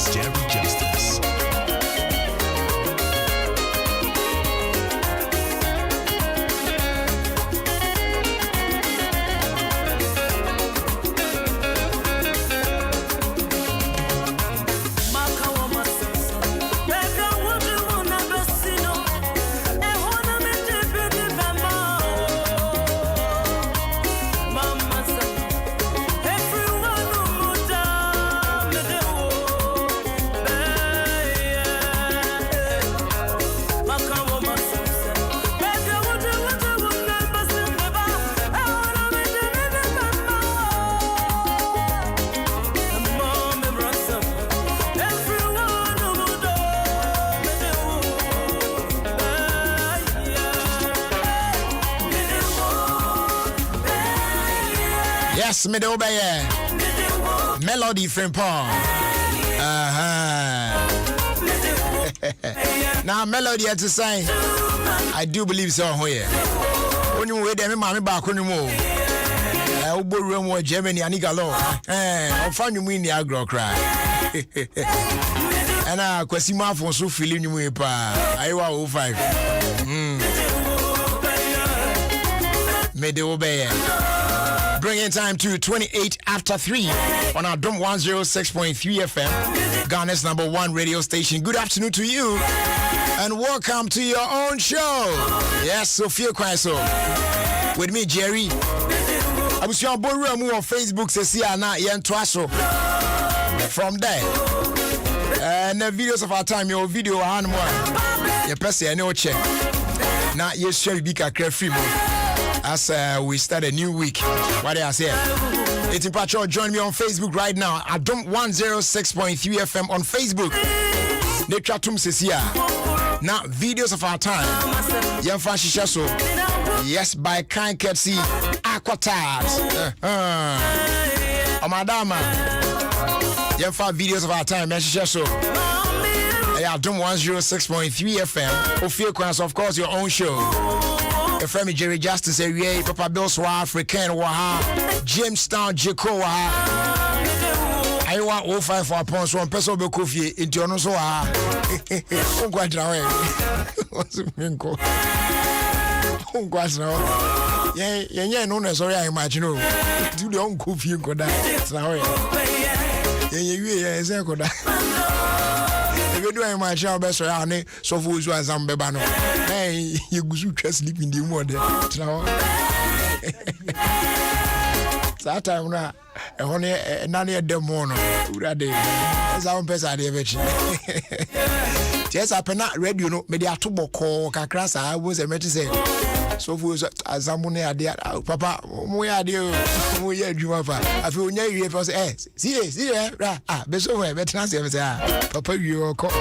is Jerry Justice. Yes, me do obey. Melody from Paul. Now melody to say, I do believe so here. When you wait, me mommy back on you move. I will room with Germany and Igalo. I'll find you in the agro cry. And I question my phone so feeling you pa. I will 05. Me do obey. Bringing time to 28 after 3 on Adom 106.3 FM, Ghana's #1 radio station. Good afternoon to you and welcome to your own show. Yes, Ofie Kwanso. With me, Jerry. I was on Facebook, from there. And the videos of our time, your video, your person, I know check. Now, you shall be a free move. As we start a new week. What do I say? It's in Patrol. Join me on Facebook right now. Adom 106.3 FM on Facebook. Netratum says here. Now, videos of our time. Yamfa Shishaso. Yes, by kind courtesy. Aquatat. Madama. Yamfa videos of our time. Shishaso. Adom 106.3 FM. Ofie Kwanso, of course, your own show. A friend Jerry Justice area, Papa Bill Swa African Waha, Jamestown Jaco Waha. I want 05 for a pound, so one person will coffee into your nose. Oh, quite away. What's it mean? Oh, quite now. Yeah, no, sorry, I imagine. Do the own coffee and go down. Yeah, exactly. You do my job best around it, so fools was on Bebano. Hey, you go sleep in the morning. That time now, only none of them morning. That's our best idea. Yes, I cannot read you know, maybe a tubo call, Cacras. I was a metal say. So fools as I'm money idea. Papa, we are dear, we are you. I feel near you for say, see, but so better answer. Papa, you are called.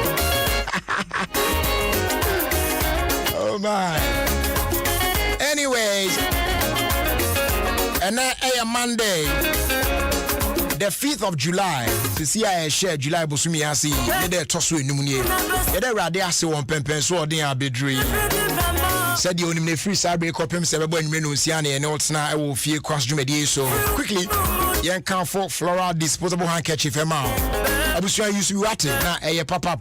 Oh my. Anyways, and now a Monday, the 5th of July. To see I share July Bosumi Asi. They toss with Numunia. They rather say one pen so they are bedroom. Said the only free cyber copy 7 Menusiani and Otsna. I will fear cross Jumedi. So quickly, young can for floral disposable handkerchief amount. I was sure you used to rat it now. A papa.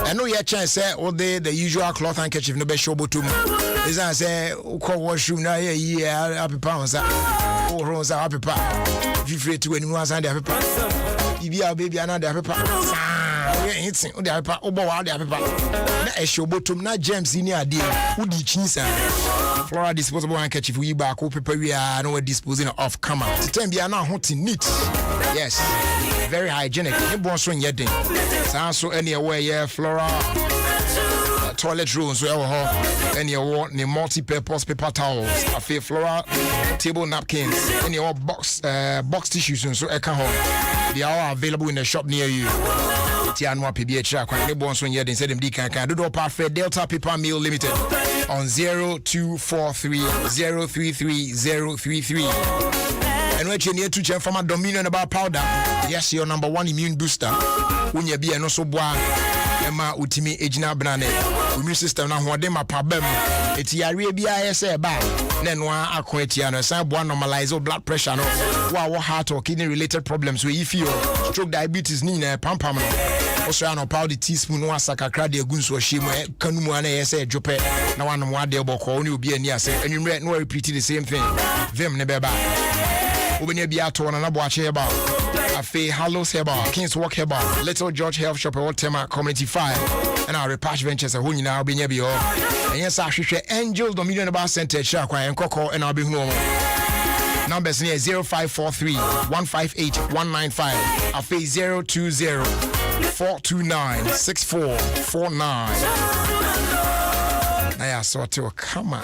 I know your chance all day the usual cloth handkerchief no be show to me. As I say, call washroom now, yeah, happy pounds. Oh, Rosa, happy pound. If you free to anyone, I have a paper. If you are baby, another paper. It's the paper, oh, the paper. A show bottom, not gems in your idea. Who did cheese? Flora disposable handkerchief, we back, oh, paper, we are no disposing of come out. The time we are now hot in neat. Yes, very hygienic. You born so in your day. Sounds so anywhere, yeah, Flora. Toilet rolls, and you want the multi-purpose paper towels, a fair floral table napkins, and your box tissues, and so I can hold. They are available in the shop near you. Tianwa PBH track when they born so in said them can do perfect Delta Paper Meal Limited on 0243 033 033. And when you need to check from a Dominion about powder, yes, your #1 immune booster. When you be an also boy. Emma Utimi Ejina Banane. Immune system na ho dem apabam. Eti yare bia yese ba. Na no akweti ano san bo normalize blood pressure no. Wa heart or kidney related problems we if you stroke diabetes ni na pampam no. also no powder teaspoon no asaka kra de agunso hye mu kanu mu ana yese dwope na wanom wade boko oni obi ani ase anwumre no repeat the same thing vim ne beba obenya bia to na bo ache heba afi Hallows heba Kings Walk heba Little George Health Shop or Tema Community Fire and our Repatch Ventures ho nyina obenya bi ho enye sa hwehwe Angel Dominion Bar Center sha kwa enkoko and I'll be home. Numbers near 0543 158 195 afi 020 429 6449. I saw to come on.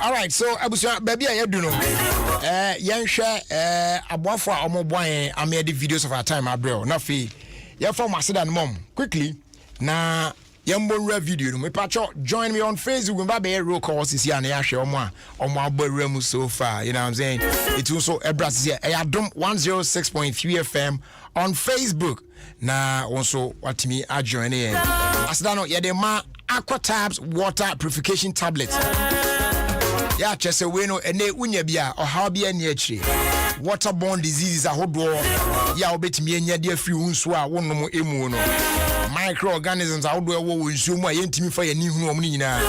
All right, so abusia baby I do know. Yenhwe aboafo a omobwan amia the videos of our time abro. Na fi ye from Masida mom quickly na yembo video no me pacho join me on Facebook ba be roll call sisi ana ya hwe omo abawura mu so far, you know what I'm saying. It also ebras here Adom 106.3 FM on Facebook na also watimi adjoin here asida no ye de ma aqua tabs water purification tablet ya chese we no ene unya bia oha bia ne akire waterborne diseases ahodo ya obetimi enya de afiri hunso a wonom emu no microorganisms ahodo ewo wonsuo mu a yentimi fa yani hunu omu nyina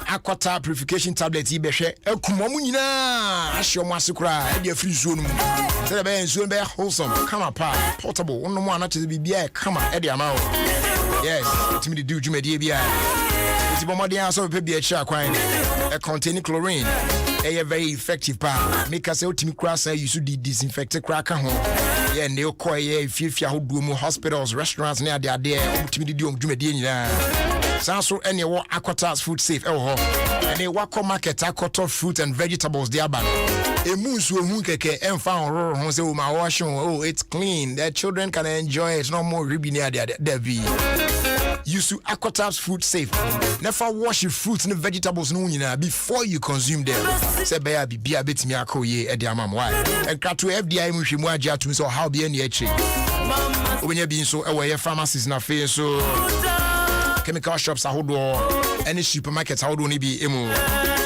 aqua purification tablet yi behwe akumomu nyina ahye omu asekura e de afiri nsuo no mu se be nsuo be wholesome come apart portable wonom ana chese bibia come e de ama o yes timi de do dwumade bia it's bombardier so pe bia cha kwan e contain chlorine e very effective pa make us ultimate cross you should disinfect crack ho yeah ne okoy e fiafia hodo mu hospitals restaurants na ade ade ultimate di dwumade nyina sanso ene wo aquatas food safe e wo ho ene wako market aquato fruit and vegetables dia ban emu nso hu keke emfa hororo ho se o ma wash oh it's clean the children can enjoy it no more ribi ne ade be use to aquatabs food safe never wash your fruits and vegetables no nyina before you consume them say bia bibia betimi akoye e de amam why and krato FDI mu hwemu age atum so how be any echi obenya bi so e we pharmacies na fe so chemical shops ahodo any supermarkets ahodo ni bi emu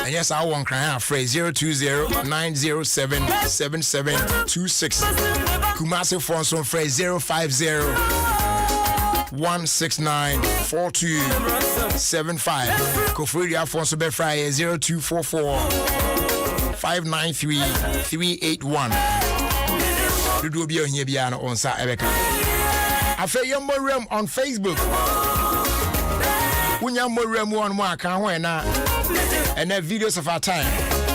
and yes I want cry afraid 020-907-7726 Kumasi Fonson phrase 050 169-4275 Kofuri Afonso Befraye 0244 593 381 Dudu Bio Hibiana on Sa Ebeka Afe Yambo Rem on Facebook Unyambo Rem on Mwaka Wena and then videos of our time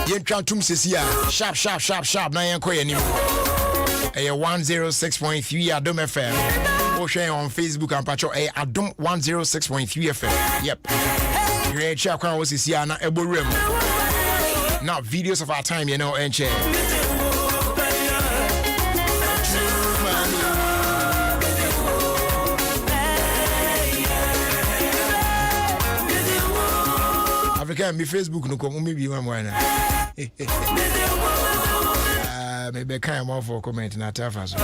Yen Chantum Sisia sharp na yen koye ni 106.3 Adom FM share on Facebook and patcho Adom 106.3 FM. Yep. Great check on what is here na eborem. Now videos of our time, you know, and share. African me Facebook no come maybe one more na. Maybe kind more for comment na tafa so.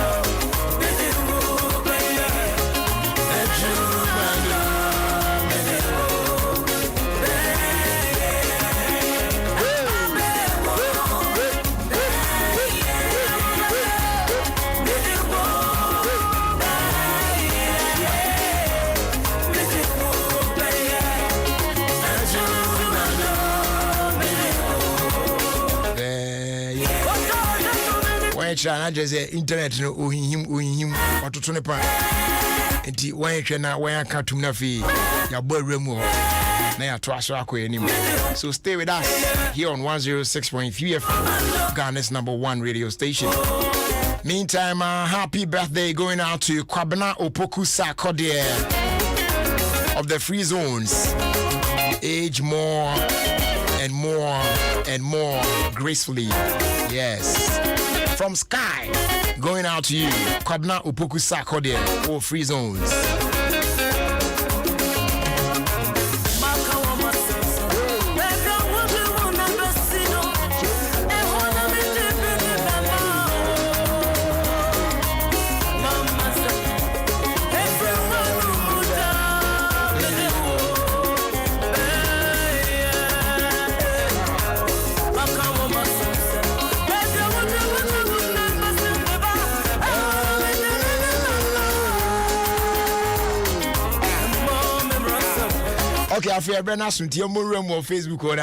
Chana just internet no ohim ototo ne pa enti wan hwe na wan akatum na fi ya boremu na ya to aso akoyanim. So stay with us here on 106.3 FM, Ghana's #1 radio station. Meantime, happy birthday going out to Kwabena Opoku Sakode of the Free Zones. Age more and more and more gracefully. Yes. From Sky, going out to you, Kwabena Opoku Sakode for Free Zones. Okay, I feel Brenna Sunti on Facebook or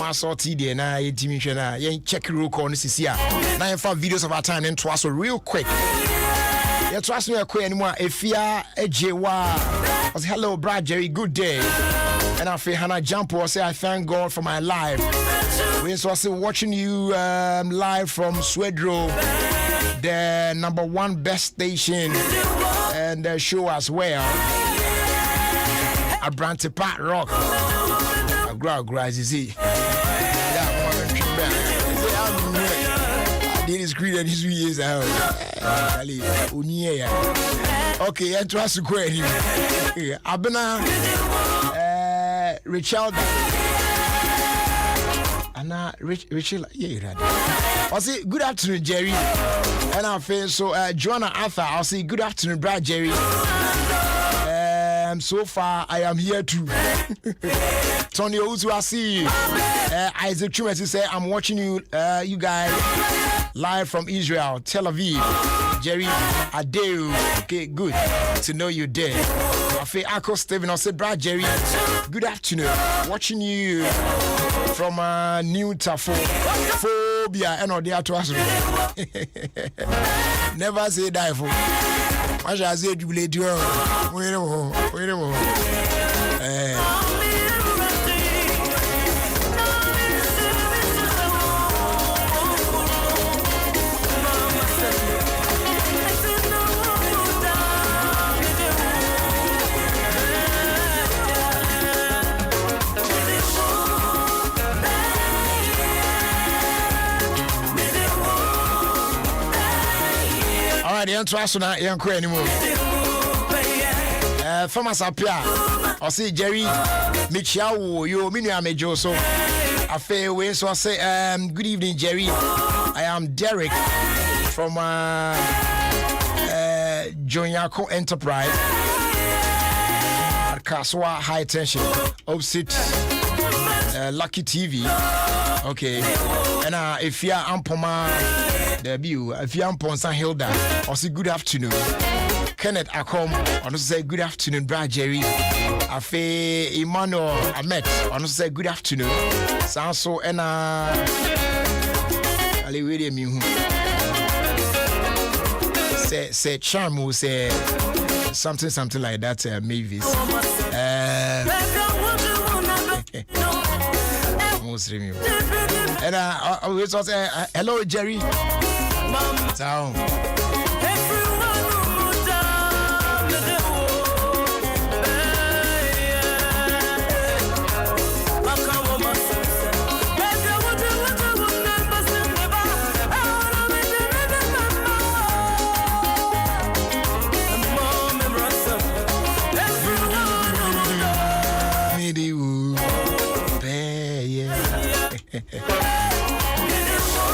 I saw TD na yetimi hwe na yen check roll call no sisi a na yen fa videos of our time and twas real quick. You trust me quick anymore efia ejewa. I say hello Brad Jerry, good day. And I feel Hannah jump or say I thank God for my life. We so I say watching you live from Swedro, the #1 best station and the show as well. A Branty Pat Rock. Grazie. I did screen and 2 years out. Okay, I trust to go anyway. Abena Richard Anna Richard, yeah, I'll say good afternoon, Jerry. And I feel so Joanna Arthur, I'll say good afternoon, Brad Jerry. So far, I am here too. Tony Ozu, I see you. Isaac Chumesi say, I'm watching you, you guys, live from Israel, Tel Aviv. Jerry, Adeu. Okay, good to know you're there. I feel Akko Steven, I said, Brad Jerry, good afternoon. Watching you from New Tafo. Phobia, and all the other. Never say die for. I shall say you late. Wait a moment. The answer na young anymore. Thomas Apia, I say Jerry, Michiao, you minu amejo so. I feel way so I say good evening Jerry. I am Derek from Jonyako Enterprise at Kaswa High Tension opposite Lucky TV. Okay, and if you are Ampoma debut, if you are Ponsa Hilda, I'll say good afternoon. Kenneth Akom, I also say good afternoon, Brad Jerry. Afe Emmanuel Ahmed, I also say good afternoon. Sanso and Ali William Mihu. Say charm will say something like that, Mavis. And I always say hello Jerry. So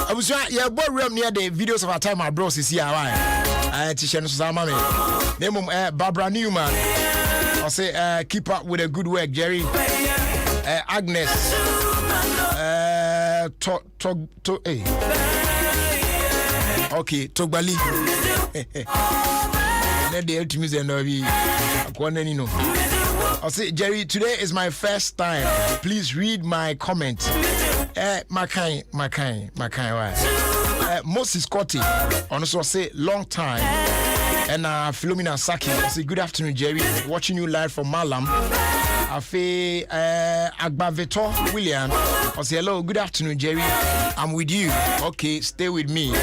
I was right, yeah, but we're near the videos of our time, my bros is here. I teach you some mommy. Name Barbara Newman. I'll say keep up with the good work, Jerry. Agnes. Okay, Togbali. Let the ultimate and I'll say, Jerry, today is my first time. Please read my comment. My kind, why? Moses Scotty, also say long time. And Philomena Saki, I say good afternoon, Jerry. Watching you live from Malam. Afe Agbaveto William, I say hello, good afternoon, Jerry. I'm with you. Okay, stay with me.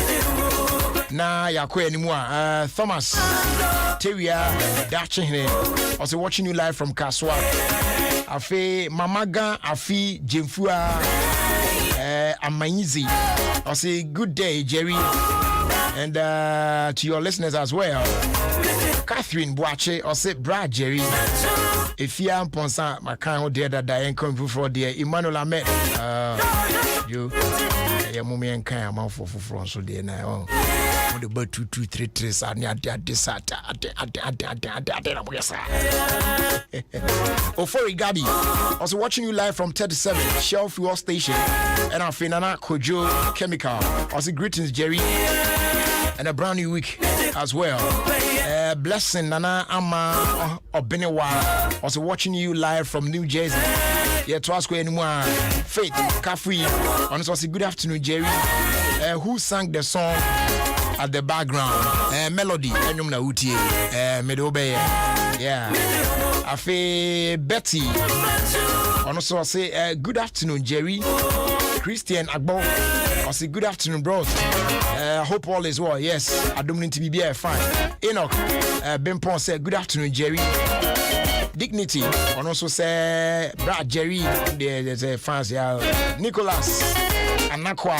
Nah, yakwe anymore. Thomas Teria Dachine. I was watching you live from Kaswa. Afe Mamaga Afi Jemfua Amaizi. I say good day, Jerry. And to your listeners as well. Catherine Boache, I say Brad Jerry. If you are Ponsa, my kind of dear that Diane come for dear Emmanuel Ahmed. You, your mummy and kind of for France, so dear now. The bird 2233 and Ofie Gadi, also watching you live from 37 Shell Fuel Station, and our Finana Kojo Chemical. Also greetings, Jerry, and a brand new week as well. Blessing Nana Ama Obenewa also watching you live from New Jersey. Yeah, to ask anymore. Faith Kafui. Honestly, say good afternoon, Jerry. Who sang the song at the background? Melody. Enyum na utie. Medobe. Yeah. Afe Betty. Also, say good afternoon, Jerry. Christian Agbo. I say good afternoon, bro. Hope all is well. Yes, I don't need to be here. Fine. Enoch Bimpon said good afternoon, Jerry. Dignity. And also say Brad Jerry. There's a fans. Yeah. Nicholas Anakwa.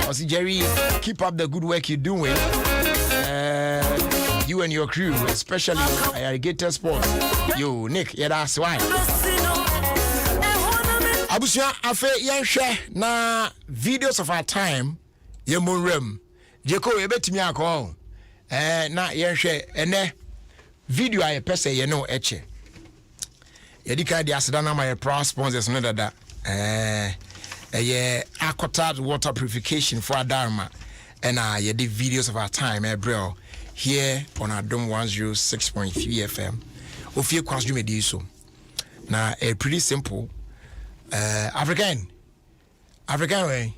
I say Jerry, keep up the good work you're doing. You and your crew, especially Alligator Sports. Yo, Nick, yeah, that's why. Abusia afe yenhwe na videos of our time yemonrem jeko yebetimi akọ na yenhwe ene video aye pese ye no eche yedika di aseda na my proud sponsors no dada ye Aquatat water purification for Adarma and yedi videos of our time bro here on Adom 106.3 FM Ofie Kwanso medi so na pretty simple. African way.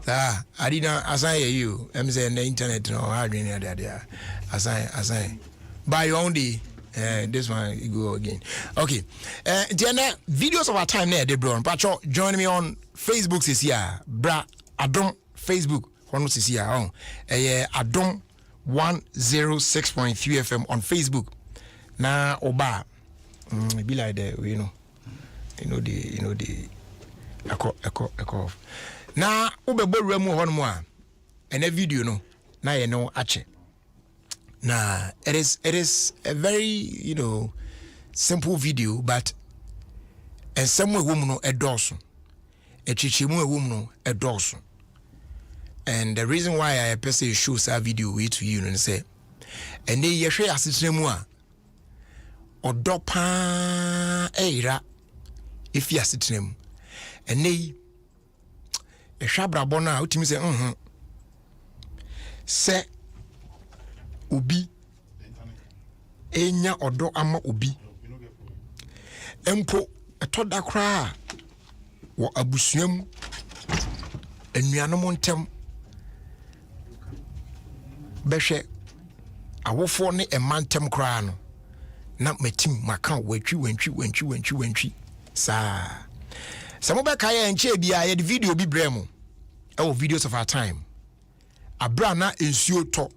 I didn't assign you. I'm saying the internet no hard in there. Assign. By only this one you go again. Okay. The videos of our time there, bro. Pacho, join me on Facebook this year. Bra Adom Facebook. One this year on. Adom 106.3 FM on Facebook. Na oba. Be like that, you know. You know the echo. Na ubebo mu hon mu a ene video no na ye no ache. Na it is a very, simple video, but and somewhere woman no edoso. Echichimu woman no edoso. And the reason why I person show that video way to you and say and ye hwe asitire mu a odopa eira if you are sitting him and nay a shabra bona ultimate say ubi enya odo ama ubi empo etoda kra wo abusuam enuanom ntem behwe awofo ne emantem kra no na matim maka wantwi sa some be kaya enche bia ye the video bi bremo e videos of our time abra na ensuo to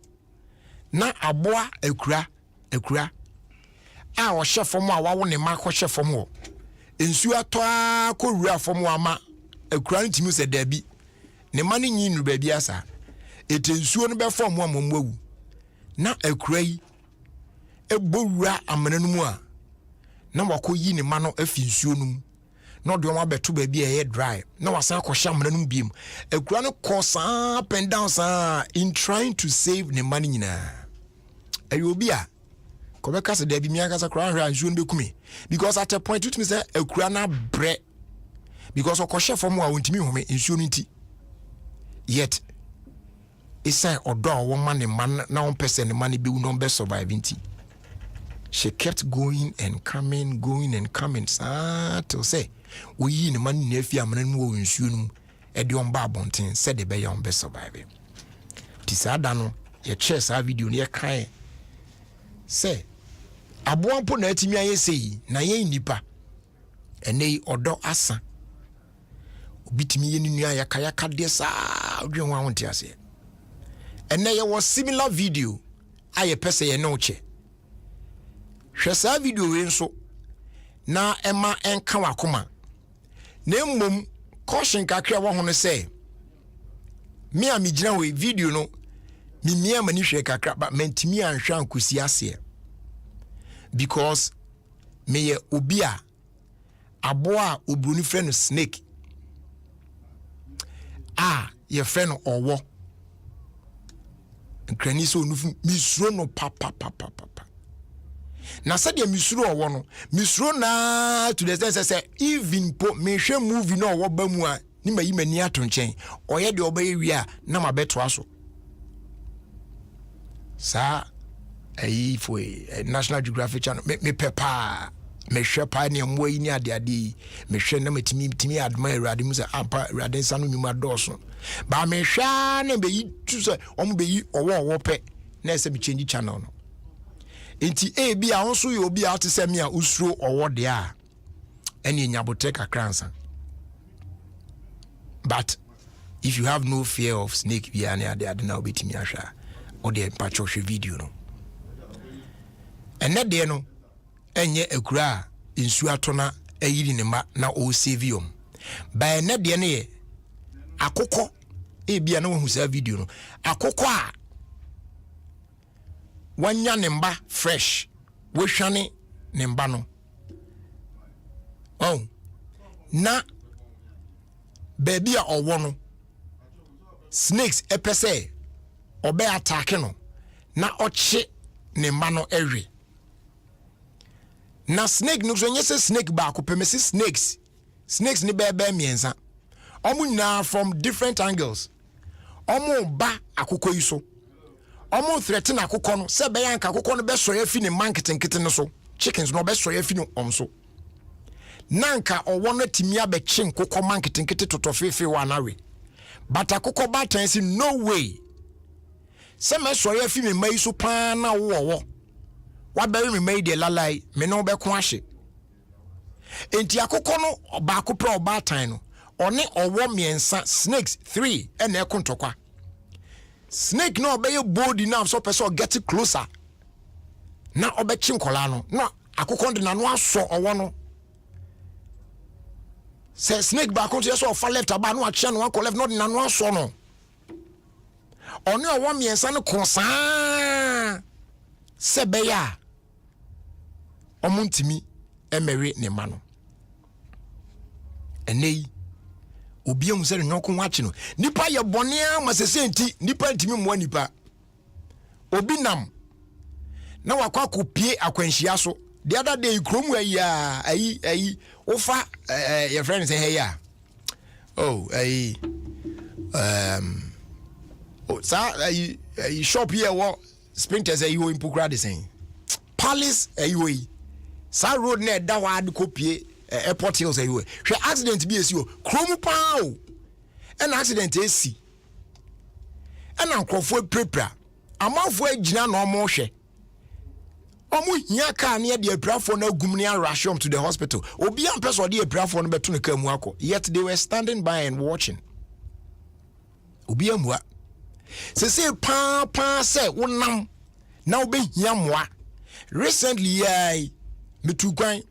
na aboa akura a wo hyefom a wawo ne ma ko hyefom wo ensuo ato akowura fom ama akura ntimi se dabi ne ma ne nyi nru ba bia sa etensuo no be fom amomwawu na akura yi ebowura amananu mu a na wakoyi ne ma no afi nsuo num na de oma beto ba bia ye dry na wasan akɔhya amananum biem akura no kosa up and down sa in trying to save ne money nyina ayobi a kobeka se da bi miaka sa kra hwa nsuo no bekumi because at a point it me say akura na bre because okɔhya fam a wontimi home nsuo no nti yet isa odo wo man ne man na on person ne man be wu no be survive nti she kept going and coming till say we yi ne man ne afia manan wo nsuo num e de on ba bonten said the be on be survive ti sa da no ye share sa video ne ye kan say aboampo na atimi aye sei na ye nipa ene odo asa obitimi ye ninu ayaka de sa odwen ho ahonte ase ene ye was similar video aye pese ye no che hwesa video we nso na ema enka wakoma na mmom caution kakra wo hono say me a migina we video no mi mia mani hwe kakra ba mentimi anhwa ankosi ase because me ye obi a aboa obruni frɛ no snake ye frɛ no owo nkrani so onufu misuro no papa na said misuro owo no misuro na to the sense say even po me hwe movie no owo ba mu a ni mayi mani ato nchen oye de oba ye wi a na mabeto aso sa for National Geographic Channel me pepa me hwe pa ne mo yi ni ade me hwe na metimi admire rade mu se ampa rade sanu nyuma doso ba me hwa na be yi tu se omo be yi owo pe na se me change channel no enti bi a won so ye obi a te se me a usuro owo de a ene nyabote kakransa. But if you have no fear of snake bia na ade na obetimi ahwa o de patcho hwe video no ene de no enye ekura insu atona ayiri ne ma na o save yom ba ene de ne ye akokọ bia na wo sa video no akokọ a wanya ne mba fresh wo hwane ne mba no oh na baby a owo no snakes epese obe attack no na oche ne mba no ewe na snake no so nyese snake ba ko pemese snakes ni bebe miensa omu na from different angles omu ba akukọ yiso omu threaten akukọ no se be yanka akukọ no be soya fi ne marketing kitten so chickens no be soya fi no omso nanka owo no timi abeche nkukọ marketing kitten totofefe wa nawe but akukọ ba tansi no way se me soya fi me mai so pa na wo wa bury me made the lalai me no be ko ahye enti akokọ no ba ko pro ba tan no one owo miensa snakes 3 ene ekontokwa snake no be bold enough so person get closer na obechi nkola no na akokọ de na no aso owo no say snake ba ko so ofa left aba no ache no ko left no de na no aso no one owo miensa no konsa sebeya omuntimi emewe ne ma no enei obi emu se nyonko wachi no nipa ye bone a masese enti nipa ntimi mo nipa obi nam na wakwa akopie akwanhia so the other day kromu ayi ofa your friend say hey ya oh ayi sa ayi shop here wo sprinters ayi wo impukra de sen palace ayi wo sa road na da wa de kopie airport hills ayi wo hwe accident bi esi wo kromu pa o an accident esi ana nkrofo prepra amafo agina na omo hwe omo hia ka na de aprafo na agum ne rush to the hospital obi am person de aprafo no beto ne ka mu akọ yet they were standing by and watching obi amua se pa se wonam na obehia moa recently metukwan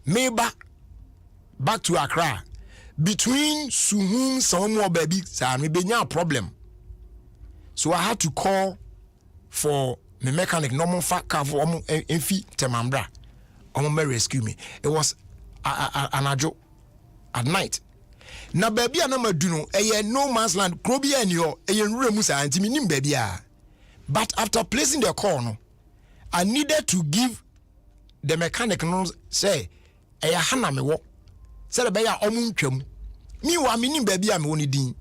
meba back to Accra between Suhum Samuel baby sa me benya problem so I had to call for my mechanic normal fat car for enfi temambra me rescue me. It was an ajo at night na baby na madu no no man's land krobi enyo nrura mu sa anti minim baby a but after placing the call no I needed to give the mechanic no say hana me wo say the beya omuntwam me wa minim baby a me woni din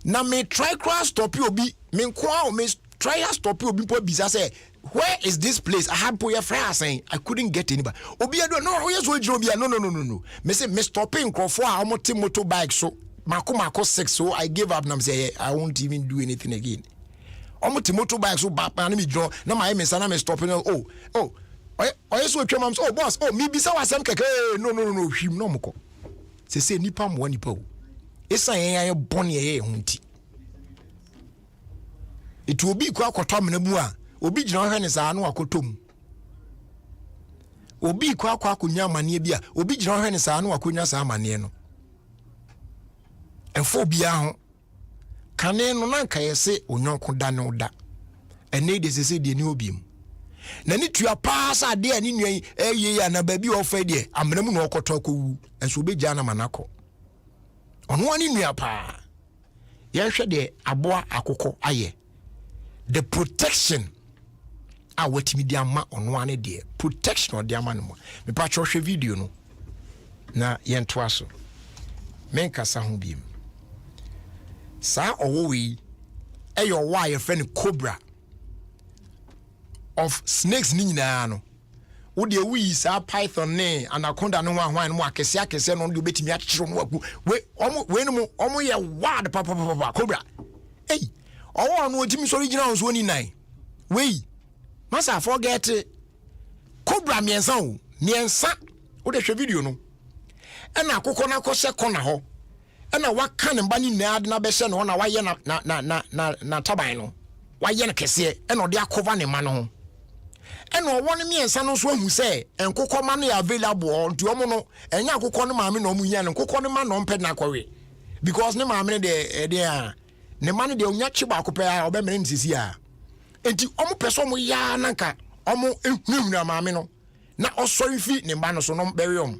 na me try cross stop you obi me nko me try stop you obi po bisa say where is this place I had poor friend saying I couldn't get anybody obi do no yes we obi no me say me stopping crofo a omote motorbike so mako 6 so I gave up na me say I won't even do anything again omote motorbike so ba na me draw na my me sana me stopping oh yes we twam so boss me bisa wasem keke no hwim no mko say nipa mo nipa o esa yen bone ye hunti it will be kwa kwotwa menamu a obi gina hwe ne saa no akotom obi kwa akonya amane bia obi gina hwe ne saa no akonya saa amane no enfo bia ho kane no na nka yese onyonko da ne oda ene de sese de ni obiem na ni tua paasa de ani nwan ya na ba bi ofa de amanamu no okoto akowu enso obi gya na manako ono ani nua pa ye hwe de aboa akokọ aye the protection a watimi di ama ono ane de protection odi ama no me pa hwe video no na yento aso menkasa ho biem sa owo wi eyo wa ye friend cobra of snakes ni nyinaa no wo de wi sa python ne anaconda no hwan no akese no de obetimi akyero no agu we no omo ye wad papa cobra ei owo no otimi so original so ni nan we masa forget cobra miensa wo de hwe video no ena akokọ na akọhye kona ho ena waka ne mba ni na ade na be hye no na waye na taban no waye ne kese ena ode akova ne ma no ho ena owo ne miensa no so ahu se enkokọ ma no available nti omo no enya akokọ ne maame na omo nya ne nkokọ ne ma no mpe na akọwe because ne maame ne de ne ma ne de onya chi ba akopɛ a obe mene nsisi a enti omo pɛ so omo ya nanka omo ehunahuna maame no na osori fi ne mba no so no bɛwe omo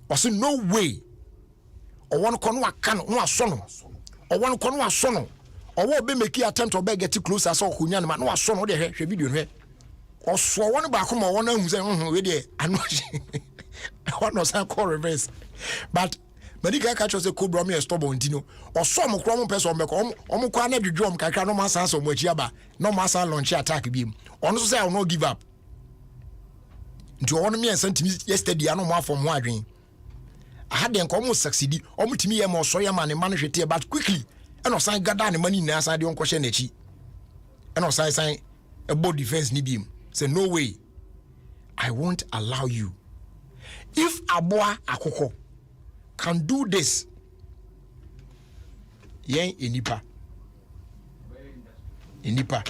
was no way owo no kono aka no aso no owo no kono aso no owo be make attempt to get closer so okunya no ma no aso no de hwe video no hwe oso owo no ba ko ma owo na hu se we de ano one no say call reverse but medical catch us cobra me stubborn ntino oso mo kro mo person be ko omo kwa na dwodwo kakra no ma san so mo achi aba no ma san launch attack bi mu ono so say I will not give up nti owo no me sentimi yesterday ano mo afom ho adwen I had them come succeed. Omutimi ye mo so ye man hwete but quickly. And osan gada ne mani na san de on kwhye na chi. And osan a bold defense ni bim. Say no way. I won't allow you. If Aboa Akoko can do this, yen enipa. Enipa.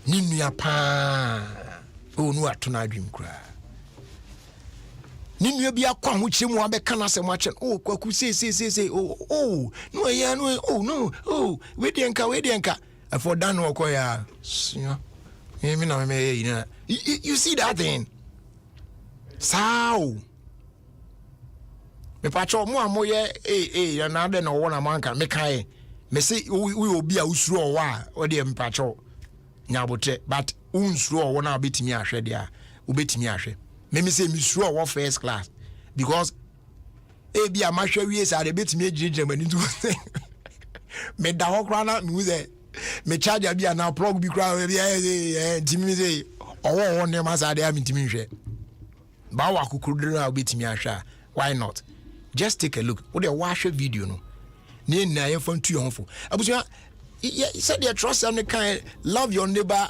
Ni nua pa. O nu atona adwim kra. Ninu bi akwa ho chemu abeka na se mo ache oh kwaku say oh no ya no oh no oh we de nka for dan wo koya me na me yin you see that thing sao me pacho mo amoye na de na wo na manka me kai me say we obi a usuro owo a o de me pacho nyabote but unsuro owo na betimi ahwe de a obetimi ahwe me say me sure what first class because be a masha we say they bet me Germany to me da ho kra na me say me charger be na plug be kra be timi say owo ne ma say dey am timi hwe ba wa kokuru na betimi ahwa why not just take a look what dey watch video no ne na ye fan tu yon fo abusu you said you trust and kind love your neighbor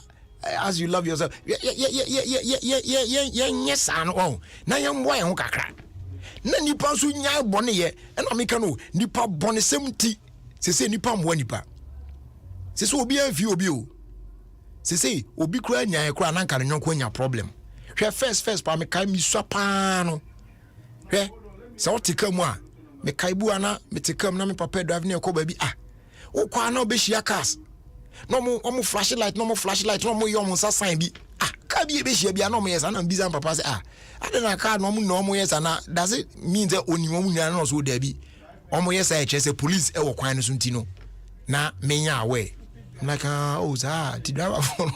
as you love yourself. Yes, and oh, now you're boy and kakra. Na nipa so nya bone ye, and America no, nipa bone 70. Say nipa mo nipa. Say obi an fi obi o. Say obi kura nya kura na nka no nya problem. Hwe first pa me kai mi swapa no. Hwe, say o tika mu a, me kai bu ana, me tika mu na me papa drive na ko ba bi ah. O kwa na obehia cars. No mo flashlight no mo yom sa sign bi ah ka bi e be hia bia no mo yes na biza papa say ah adena ka no mo yes na does it mean that oni mo nyana no so da bi o mo yes I say police e wo kwan no so ntino na menya aware like oh za ti driver phone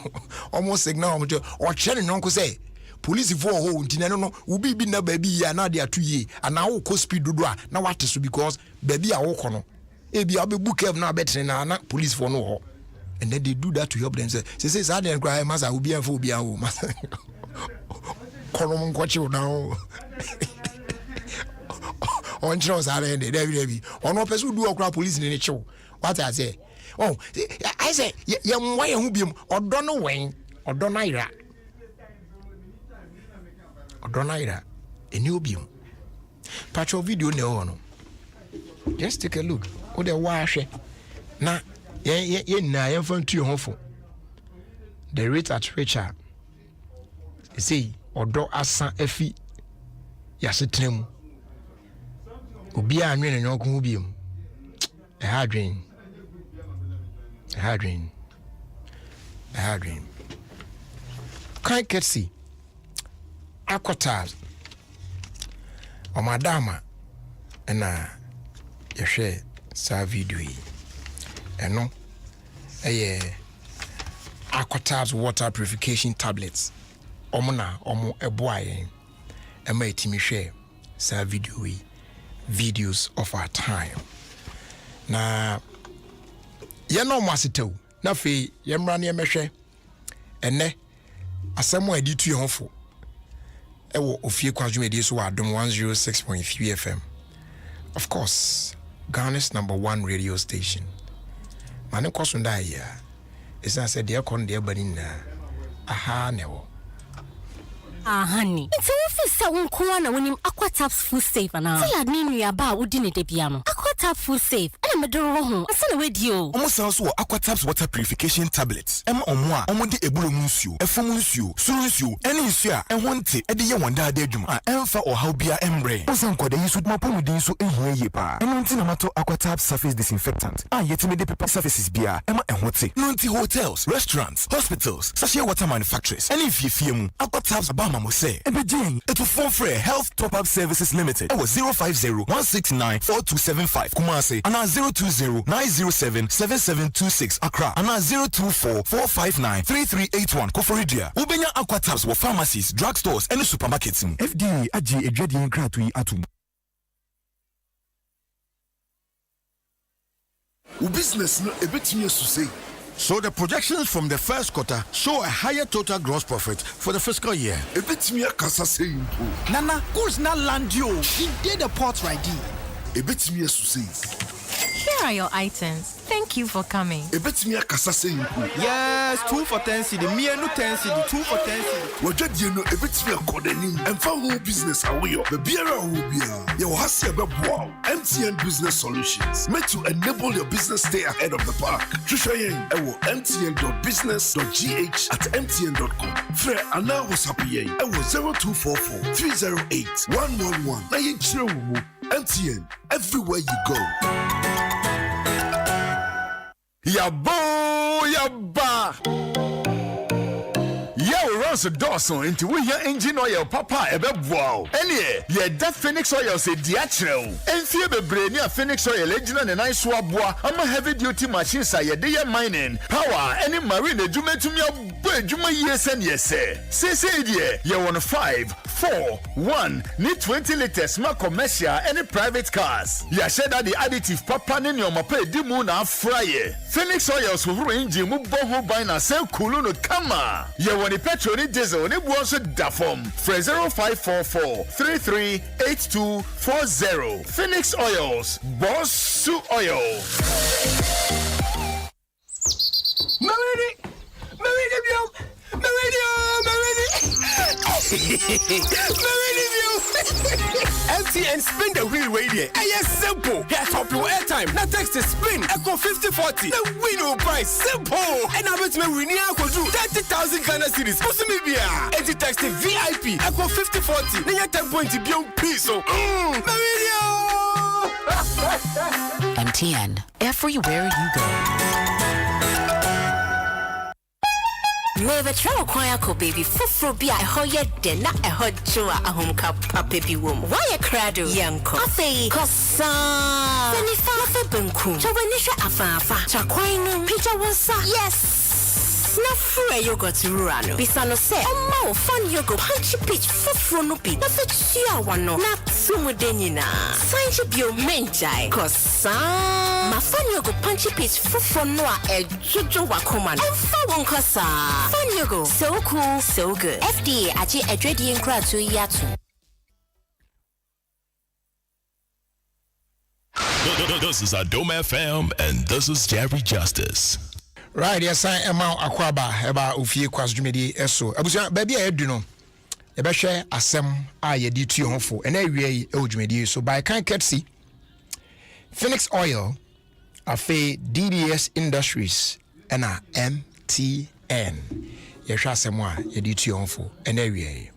almost signal mo o chere no ko say police for ho ntina no ubi bi na ba bi ya na de atuye ana wo ko speed dodo a na wate so because ba bi a wo ko no e bi abebu kev na betre na police for no ho. And then they do that to help themselves. Say, I didn't cry, Master, will be a fool, be a woman. Column watch you now. On shows are ended, every on no person do a crowd police in the show. What I say? Oh, I say, young way who be or don't know when or don't Ira. Or don't Ira. A new beam. Patch of video no. Just take a look. Oh, the wash. Now, na yen fan tu ho fo the rate at which say odo asa afi yasetrem obi a anwe ne nyonko biem e ha dwen kai ketsi akotas o madama na yehwe sa video yi eno aquatabs water purification tablets omo eboaye ema etimi hwe sa videos of our time na ye no masitew na fe ye mra ne emehwe ene asemo edi tu yonfo ewo Ofie Kwanso media so Adom 106.3 FM. Of course, Ghana's #1 radio station. Mane kwasunda ya. Esa said de akon de bani na. Aha newo. Honey. It's office unko na wonim Aquataps food safe na. Tell admin we aba wodi ne de bia no. Aquatap food safe. Ana medoro ho. Asa na wedi o. Omo san so Aquataps water purification tablets. Em omo a omo de eburo mu nsuo, efom nsuo, suru nsuo, ene nsuo a ehwo nte e de ye wonda ade adwuma a emfa ohaw bia embre. Osan kwada yi so mapomu din so ehie ye pa. Eno nti na mato Aquataps surface disinfectant. Yetime de paper surfaces bia ema ehwo te. No nti hotels, restaurants, hospitals, sachet water manufacturers. Ene fiefie mu Aquataps Mama say, Ebejin, it will fall for Health Top-Up Services Limited. It was 050-169-4275. Kumasi, and 020-907-7726. Accra, and 024-459-3381. Koforidia. Ubenya Aquataps were pharmacies, drugstores, and supermarkets. FDA, Aji, Ejedi, Kratui, Atum. Business no a bit me to say. So the projections from the first quarter show a higher total gross profit for the fiscal year. A bit me a kasa saying, Nana, goods not land you. He did the port right there. A bit me to say. Here are your items. Thank you for coming. A bit me a kasa saying, yes, 2 for 10 cedi, me no 10 cedi, 2 for 10 cedi. What you know, a bit me a coding and found whole business away. The beer will be your husky wow. MTN Business Solutions made to enable your business stay ahead of the pack. Trishayen, mtn.business.gh at mtn.com. Fre Anna was happy. I was 0244 308 111. MTN, everywhere you go. Yaba! Yo, Ross Dawson into we your engine oil, Papa, wow. Any, yeah, that Phoenix oil say diachro. And fear the brain, Phoenix oil, legend and I swab. I'm a heavy duty machine, say, they mining, power, any marine, you meant to me, Juma, yes, and yes, sir. Say, dear, you're on 5, 4, 1, need 20 liters, more commercial, any private cars. Ya said that the additive Papa in your mape, Dimuna, fryer. Phoenix oils will engine, move boho by na sell Kuluno Kama. You want a petrol, diesel, and it was a dafom. For 0544 338240. Phoenix Oils, Boss Su Oil. MTN spin the wheel radio. Yes, simple. Get top your airtime. Now text the spin. Echo 5040. The win price. Simple. And I bet me we need to do 30,000 Ghana cedis. What's me be? And you text the VIP. Echo 5040. Then you 10 points to be on piece. So, MTN. Everywhere you go. Never try choir ko baby fufuro bi a hoye de na ehod joa ahomka papa bi wom. Why a crado yanko? Afei kosa. Seni fa benku. Chawani hwe afafa. Chakwan no pija wonsa. Yes. Na free yogurt rurano. Bisano se oma o fan yogurt punchy pitch fufuro no bi. Na fe tua wano. Na sumu denina. Sanji bio menjai. Kosa. Ma fan yogurt punchy pitch fufuro no a ejojo wakoma no. Emfa won kosa. Fan yogurt so cool, so good. FDA aje edredi nkra to yatu. This is Adom FM and this is Jerry Justice. Right, yes, I am out Akwaba about Ofie Kwanso Jumedi eso. Abusia baby e du no. E be hwe asem a ye di tu honfo. E na wie e Jumedi so by kan courtesy Phoenix Oil, afe DDS Industries and MTN. Ye hwe asem a ye di tu honfo. E na wie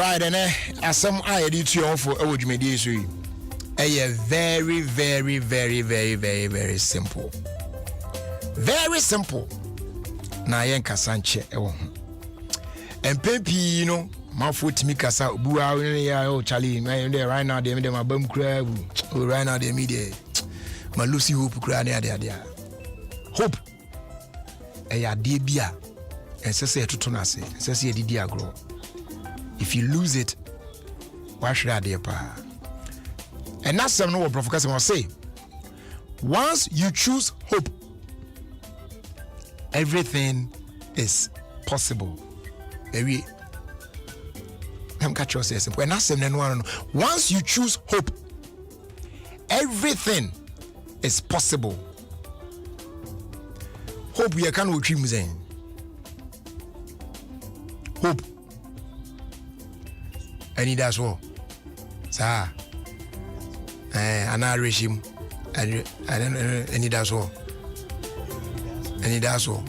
Alright, and asem I edit to you for awudwumadi so yi. Very, very, very, very, very, very simple. Very simple. Na yen kasanche ewo ho. Empepi, you know, mafo timi kasa buwa ya o Charlie, right now they my bum cry. Right now they me dey. My Lucy hope cry there. Hope. Eya de bia. Ensese etuto na se. Ensese edidi agro. If you lose it, why should I dey pa? And that's something what Prophet Kasim will say. Once you choose hope, everything is possible. Maybe I'm catch yourself. When that's something once you choose hope, everything is possible. Hope we can dream saying. Hope. And that's all. Sir. Ana regime. I don't that's all. And that's all.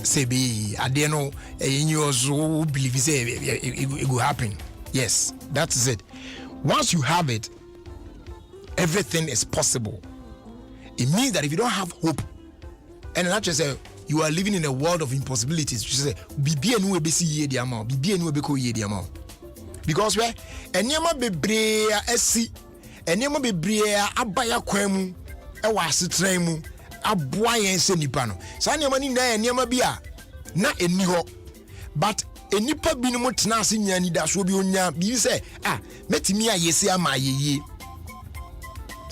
Say be I don't know you also believe it will happen. Yes, that's it. Once you have it, everything is possible. It means that if you don't have hope, and not just say you are living in a world of impossibilities, you say be anu be see ye the amount, be anu be ko ye the amount. Because where enema bebre asi enema bebre abaya kwam e wa asetran mu aboa yen se nipa no sa enema ni na enema bia na eni ho but enipa bi no motena ase nyani da so bi onya bi se metimi ayese ama yeye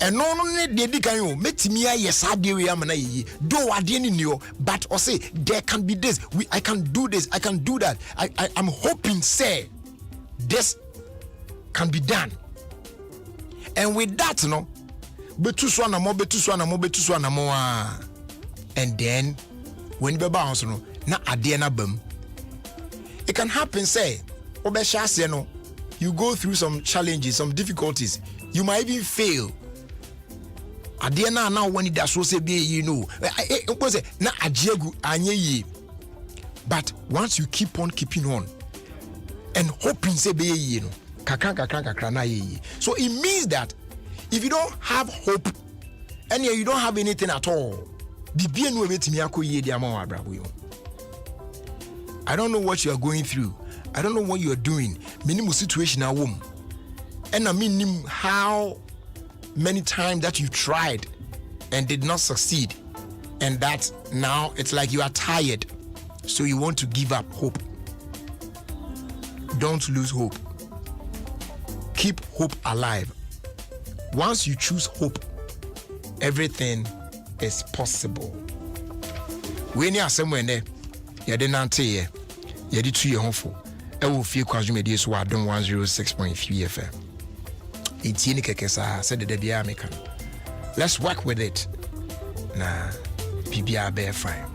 eno no ne de di kan o metimi ayesa de we ama na yeye do ade ni nio but or say there can be this I can do this I can do that I'm hoping say this can be done. And with that, no, and then when you bounce, no, na adiana bum. It can happen, say, no, you go through some challenges, some difficulties, you might even fail. Adiana now when it does so say be you know, na ajiegu anye. But once you keep on keeping on and hoping say be you know. So it means that if you don't have hope and you don't have anything at all, I don't know what you are going through. I don't know what you are doing. Minimum situation at home. And I mean how many times that you tried and did not succeed. And that now it's like you are tired. So you want to give up hope. Don't lose hope. Keep hope alive. Once you choose hope, everything is possible. When you are somewhere there, you didn't answer you did 2 years home. Ofie Kwanso media so Adom 106.3 FM. It's in Kekesa said the Bia American. Let's work with it. Nah, PBR bear fine.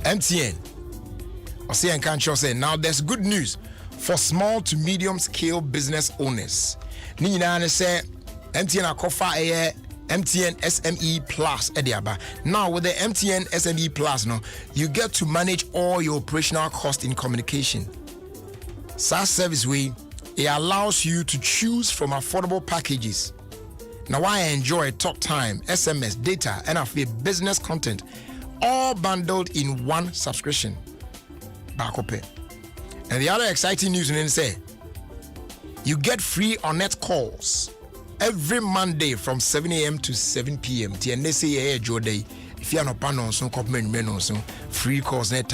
MTN. I say and can't say now there's good news for small to medium scale business owners. Nina say MTN akofa MTN SME Plus ediaba. Now with the MTN SME Plus no, you get to manage all your operational costs in communication. SaaS service way, it allows you to choose from affordable packages. Now I enjoy talk time, SMS, data, and business content, all bundled in one subscription. Back up it. And the other exciting news is say you get free on-net calls every Monday from 7 a.m. to 7 p.m. TNSA Joe Day. If you're not on some free calls net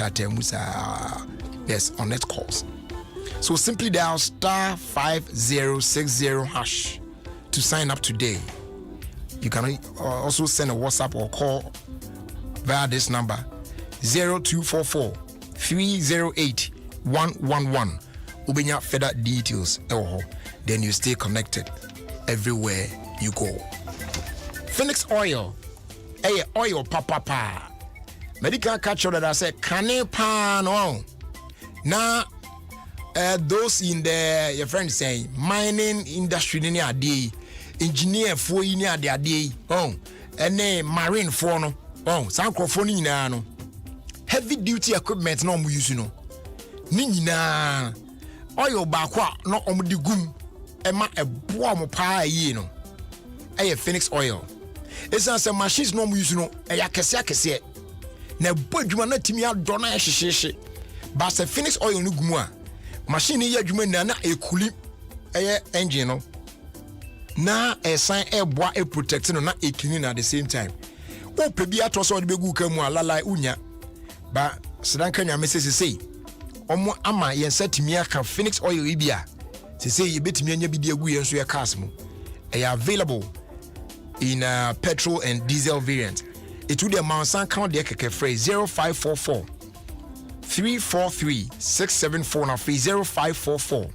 yes, on-net calls. So simply dial *5060# to sign up today. You can also send a WhatsApp or call via this number 0244 308 111. Ubenya further details. Then you stay connected everywhere you go. Phoenix Oil. Oil papa. Medical catcher that I said kane pan on. Now those in the your friend saying mining industry ni ade, engineer for ni ade and marine for no sankrofo ni nyina no heavy duty equipment no mu use no ni nyina oil ba kwa no omdi gum ema eboa mo pa yi no eye Phoenix oil esa se machines no mo use no eya kese na bodwuma na timi adɔ na hyehyehye ba se Phoenix oil no gumu a machine yi adwuma na ekuli eye engine no na esan eboa e protect no na clean at the same time o pebi ato so de begu kamu alala unya ba sedanka nya message sei omo ama yen setimi aka Phoenix oil ibia sei ye betimi anya bi de agu yen so ye cars mu available in petrol and diesel variant. It would amount some count the keke phrase 0544 343 674 now free 0544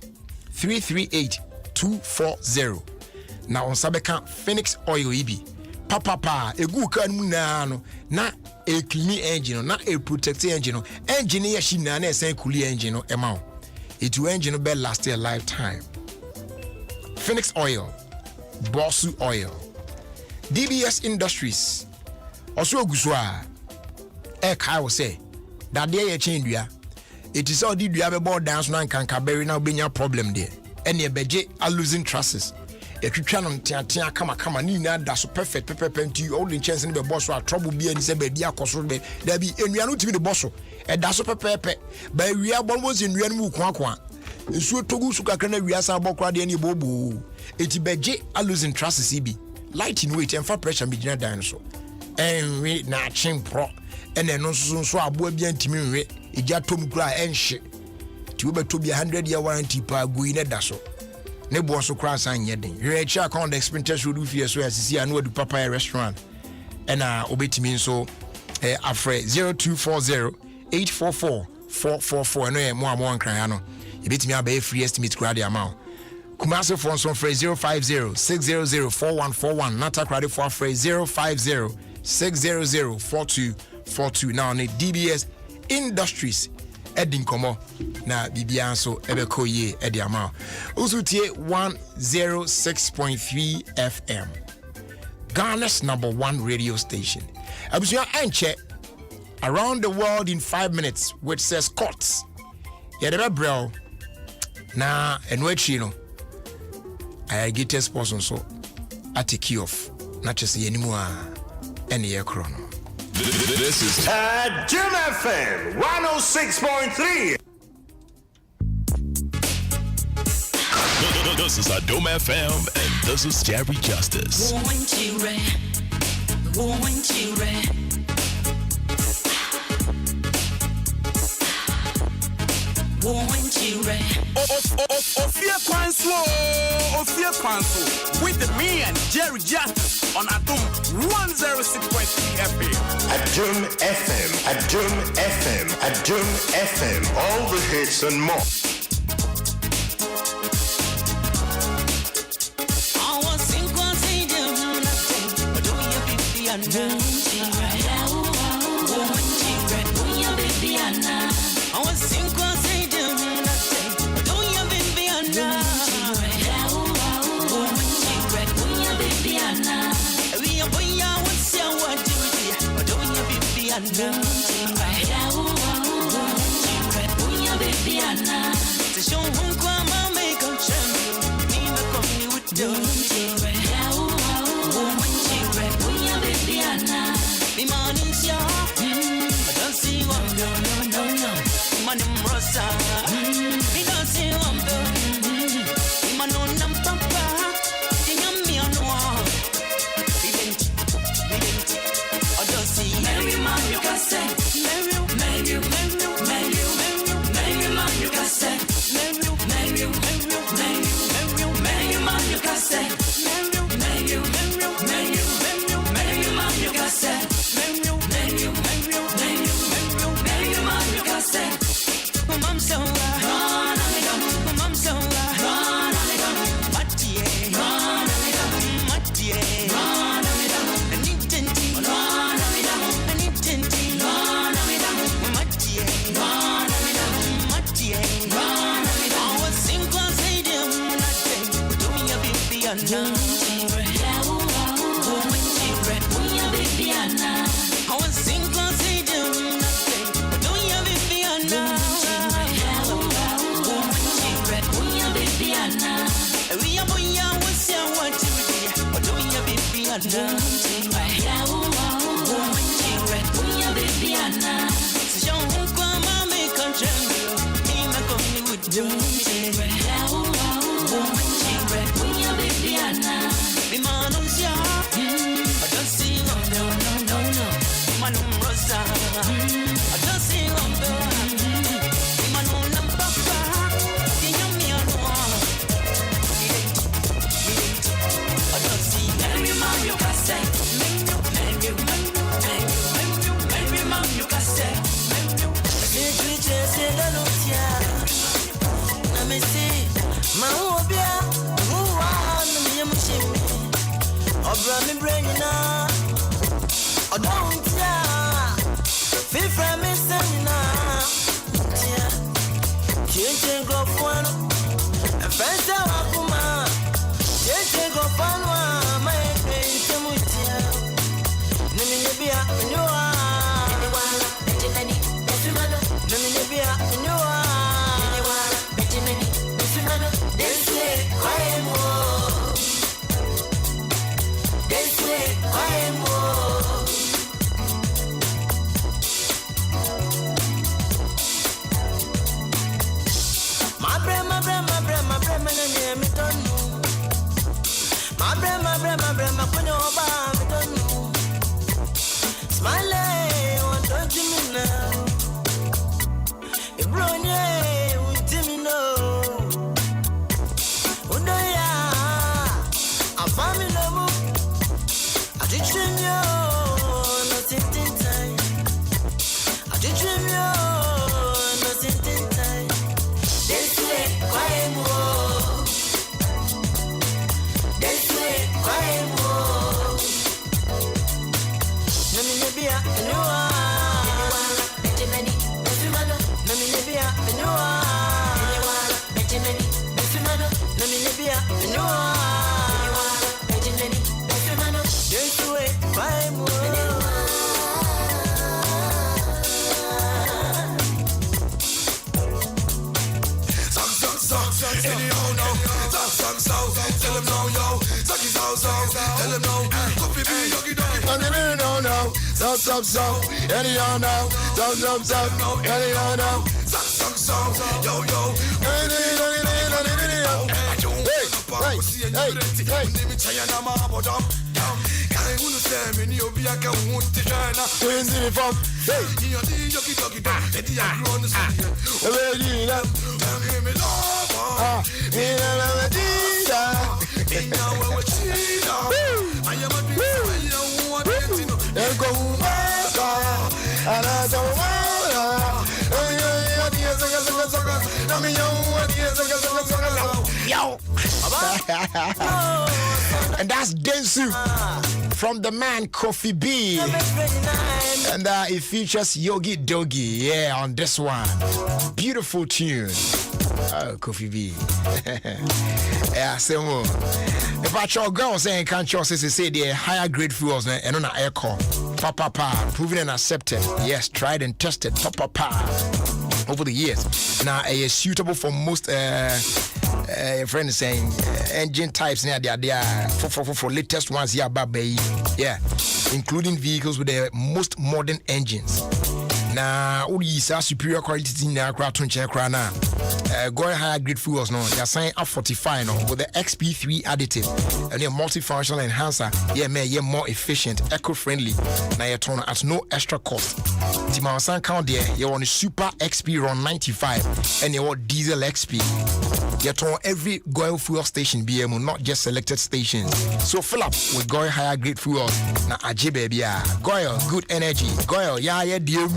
338 240. Now on Sabeka Phoenix oil EB. Papa egu kan na no na a clean engine na a protected engine engine ya shi na na sen cooling engine no ema it will engine be last a lifetime. Phoenix oil, Bossu oil, DBS Industries. Also oguswa e kai wo say that dey ye chain dua it is all the dua be board dance no ankanka berry na obenya problem there ene ebeje a losing trusses e twetwa no ntiatia kama ni na da so perfect nti all the chance ne be boss so a trouble bi ani se ba bi akoso be da bi enua no timi de boss so e da so pepepe ba wi abon se enua no mu kwa nsuo togu su kakra na wi asa bokra de ne bobo eti beje a losing trusses bi light in weight and fat pressure be gina dan so enwe na chimpro ene no so aboa bi antimi nwe eja tom kura enhye ti wo beto bi 100 year warranty pa gui ne da so ne bo so kura san yeden re cha account expenses would fear so asisi anu adu papa restaurant ena obetimi so afre 0240 844 444 no e mo ankran ya no ebetimi abaye free estimate kura de amount Kumasi phone son phrase 050 600 4141 Nata credit for phrase 050 600 4242 now on the DBS Industries Edin Komo na Bibian so ebeko ye edi amount Usutie 106.3 FM Ghana's #1 radio station Abusia enche around the world in 5 minutes which says Scots Yedebe bro na enwechi no I get a sponsor so I take you off not just anymore any year chrono. This is Adom FM 106.3. This is Adom FM and this is Jerry Justice. Ofie Kwanso with me and Jerry Justice on Adom 106.3 FM. Adom FM, Adom FM, Adom FM, all the hits and more. And that's Densu from the man Kofi B. And it features Yogi Dogi, yeah, on this one. Beautiful tune. Oh, Kofi B. Yeah, same more. If I try girl saying can't say the higher grade fuels and on air call. Papa, proven and accepted. Yes, tried and tested. Papa. Over the years. Now, it is suitable for most your friend is saying engine types near for latest ones here, baby. Yeah, including vehicles with the most modern engines. Now, all these are superior quality in the aircraft now. Going higher grade fuels no, you're saying F45 no with the XP3 additive and your multifunctional enhancer. Yeah, more efficient, eco-friendly. Now you're turning at no extra cost. Timawasan count there, you're on a Super XP Run 95 and you're diesel XP. You're turning every Goil fuel station BMO, not just selected stations. So fill up with Goil higher grade fuels. Now Aji baby, Goil good energy. Goil, yeah, dear.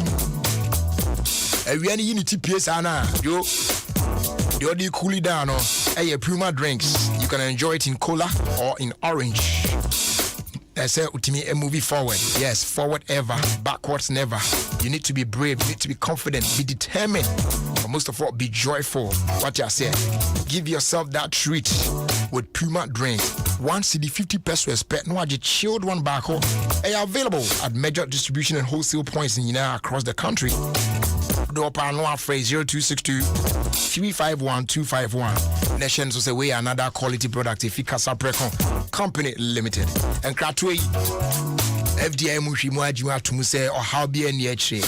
We any unity PS ana yo. The audio cool it down or Puma drinks. You can enjoy it in cola or in orange. I say ultimately a movie forward. Yes, forward ever, backwards never. You need to be brave, you need to be confident, be determined, but most of all, be joyful. What I say, give yourself that treat with Puma drinks. 1 CD 50 pesos per no aje chilled one back home. They are available at major distribution and wholesale points in across the country. Do up our phrase 0262 351 251. Nation so say we another quality product if Casa Precon Company Limited. And Kratwe FDI Mushimu Ajima to say or how be any HA.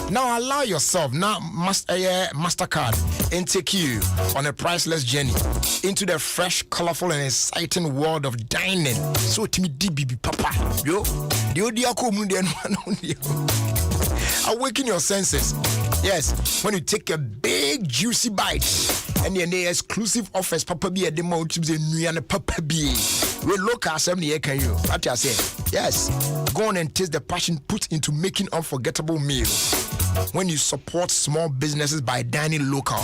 Now allow yourself now MasterCard and take you on a priceless journey into the fresh, colorful and exciting world of dining. So to me DBB Papa. Yo, awaken your senses. Yes, when you take a big juicy bite and the exclusive offers Papa be at the mouth to the Papa be. We look at 70 can you? What I say? Yes, go on and taste the passion put into making unforgettable meals. When you support small businesses by dining local.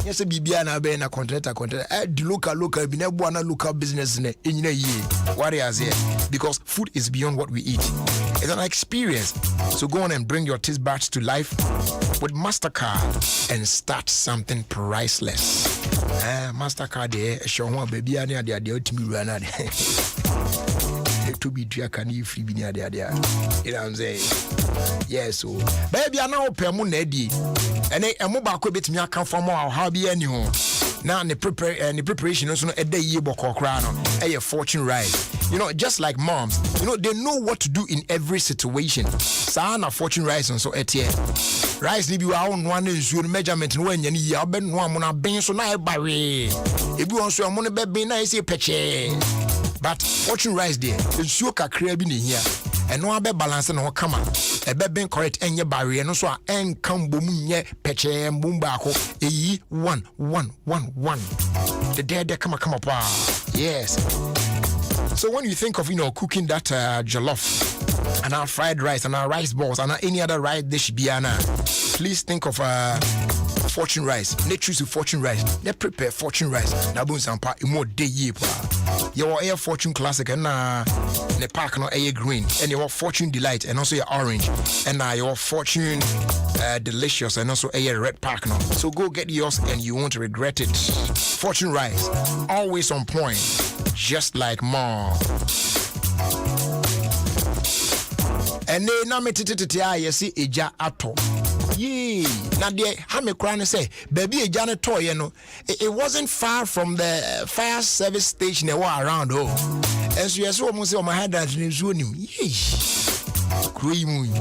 Yes, Bibiana be na continental. The local be na local business in a year. What I say? Because food is beyond what we eat. It's an experience. So go on and bring your taste buds to life with MasterCard and start something priceless. MasterCard show one baby and the ultimate runner. To be can you free be near there. You know what I'm saying? Yes, so baby, I know Permunedi and a mobile could be me account for more how be anyone. Now the preparation also a day year book or crown a fortune rice. You know, just like moms, you know, they know what to do in every situation. Sana fortune rice and so etier. Rice live you own one is your measurement when you need one mona being so now by way. If you want to money baby nice peche. But fortune rice there, ensure ka crab in here. And no be balance no come a be ben correct enye barrier no so a enkam bom nye peche mbumba ko eyi 1 the dead come pa. Yes. So when you think of, you know, cooking that jollof and our fried rice and our rice balls and any other rice dish biana, please think of fortune rice. They choose fortune rice. They prepare fortune rice. Na bun sampa more day ye pa. Your air fortune classic and the park no air green and your fortune delight and also your orange and your fortune delicious and also air red park no. So go get yours and you won't regret it. Fortune rice, always on point, just like mom. And then na me tete I see eja ato. Yee, now the hame crown say, baby a jana toy, you know. It wasn't far from the fire service station they were around. Oh, and so you saw almost on my head that news on him. Yee, cream.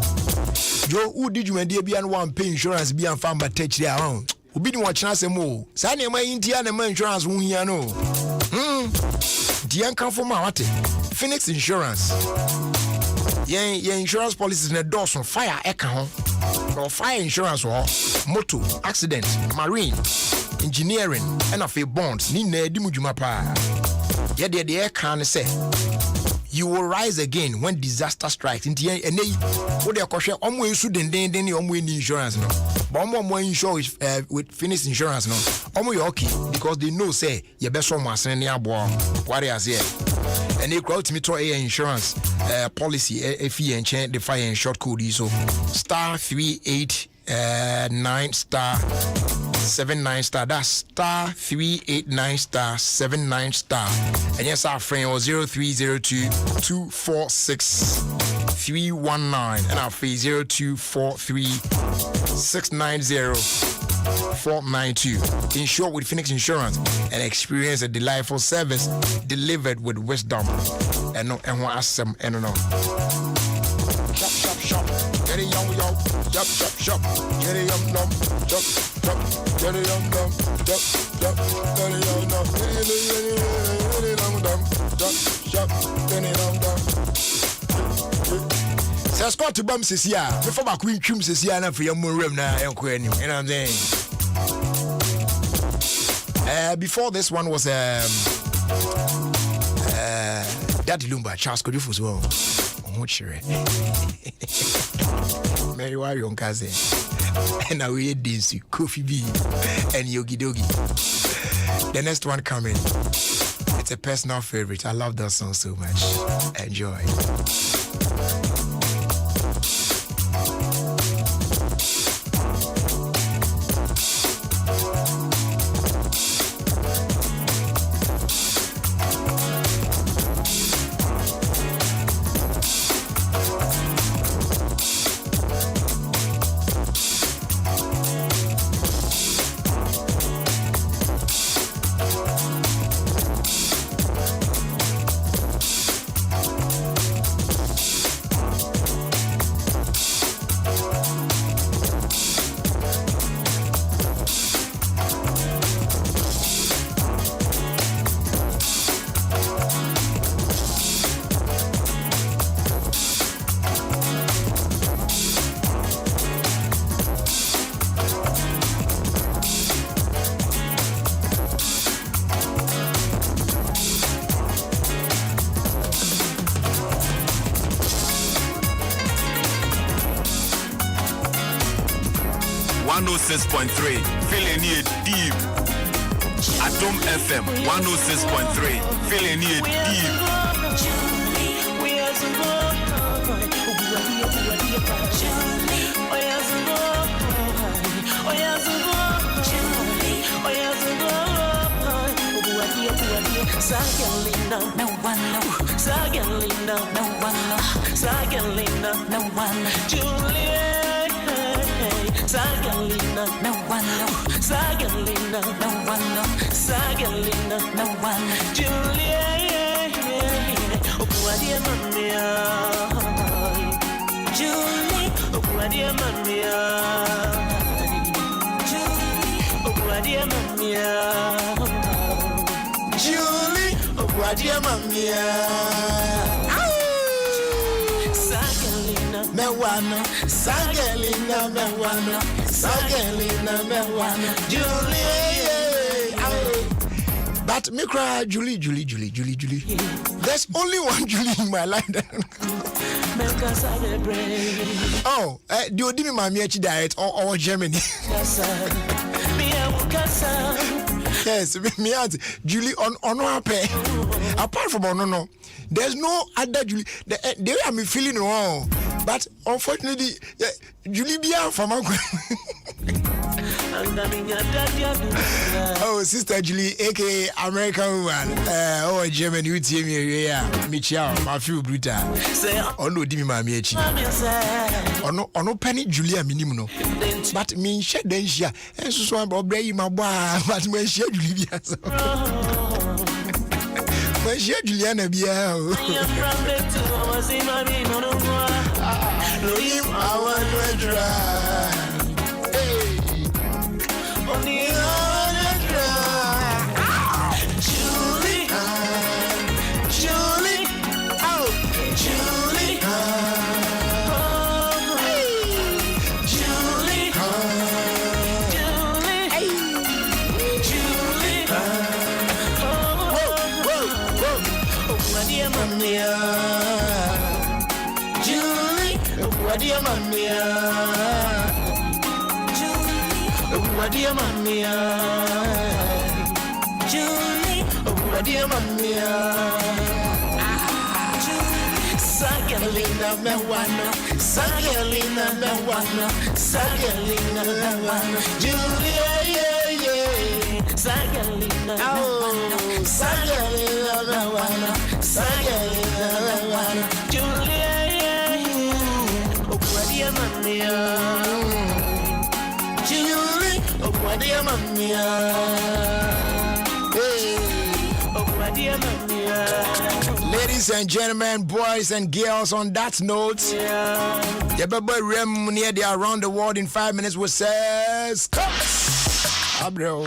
Joe, who did you my dear be and one pay insurance be and found but touch their own? Who been watching us a more? Sanya my Indiana insurance won't you know? The come from my Phoenix Insurance. Your insurance policies in the doors on fire account or fire insurance or motor accident, marine, engineering, and a few bonds. Nina Dimujumapa. Yeah, the air can say you will rise again when disaster strikes. In the end, and they what they call almost shouldn't then insurance no. But more insure with Phoenix Insurance no. Almost okay because they know say your best one was in your boy. What they say. And they quote me to air insurance policy if you change the fire and short code so star 389 star 79 star. That's star 389 star 79 star. And yes, our friend was 0302 246 319 and our fee 0243 690 492. Insure with Phoenix Insurance and experience a delightful service delivered with wisdom. And no, and what ask them, and no. Shop, get it young, yo. Shop, get it young, no. Shop, get it young, no. Shop, get it young, no. Get it young, no. Shop, get it young, no. So Scott to bum says yeah. Before my queen trim says yeah, now for your moon room now, you know what I'm saying? Before this one was Daddy Lumba, Charles Kodufo as well. Mary Warrior cousin. And now we dance you, Kofi B and Yogi Dogi. The next one coming. It's a personal favorite. I love that song so much. Enjoy. 106.3. Feeling it deep. Adom FM 106.3. Feeling it deep. Sagalina, no one, no. Sagalina, no one, no. Sagalina, no one. Juliet, Sagalina, no one, no. Sagalina, no one, no. Sagalina, no one. Juliet, Opuadia Mamia, Julie, Opuadia Mamia, Julie, Opuadia Mamia. Julie, oh, dear mamma. Sagalina, Mewana, Sagalina, Mewana, Sagalina, Mewana, Julie. But me cry, Julie. There's only one Julie in my life. Oh, do you give me my Miachi diet or Germany? Yes, me auntie Julie on our pay. Apart from no, there's no other Julie. The way I'm feeling wrong, but unfortunately, Julie be out from uncle. Oh, sister Julie, aka American woman. Oh, German, you tell me, yeah, Michelle, my few brutal. Oh no, Dimi Mamiechi. Oh no, penny Julia minimum. But me shed then she, and so I'm obeying my boy, but when she Julia. When she Juliana be out. Dear mamma, dear mamma, Julie, dear mamma, Sagalina, Mewana, Sagalina, Mewana, Sagalina, Mewana, Julia, Sagalina, Sagalina, Mewana, Sagalina, Mewana, Julia. Dear mamma, Julie, oh dear mamma, oh dear mamma. Ladies and gentlemen, boys and girls, on that note, the baby Rem near the around the world in 5 minutes will says, Abro.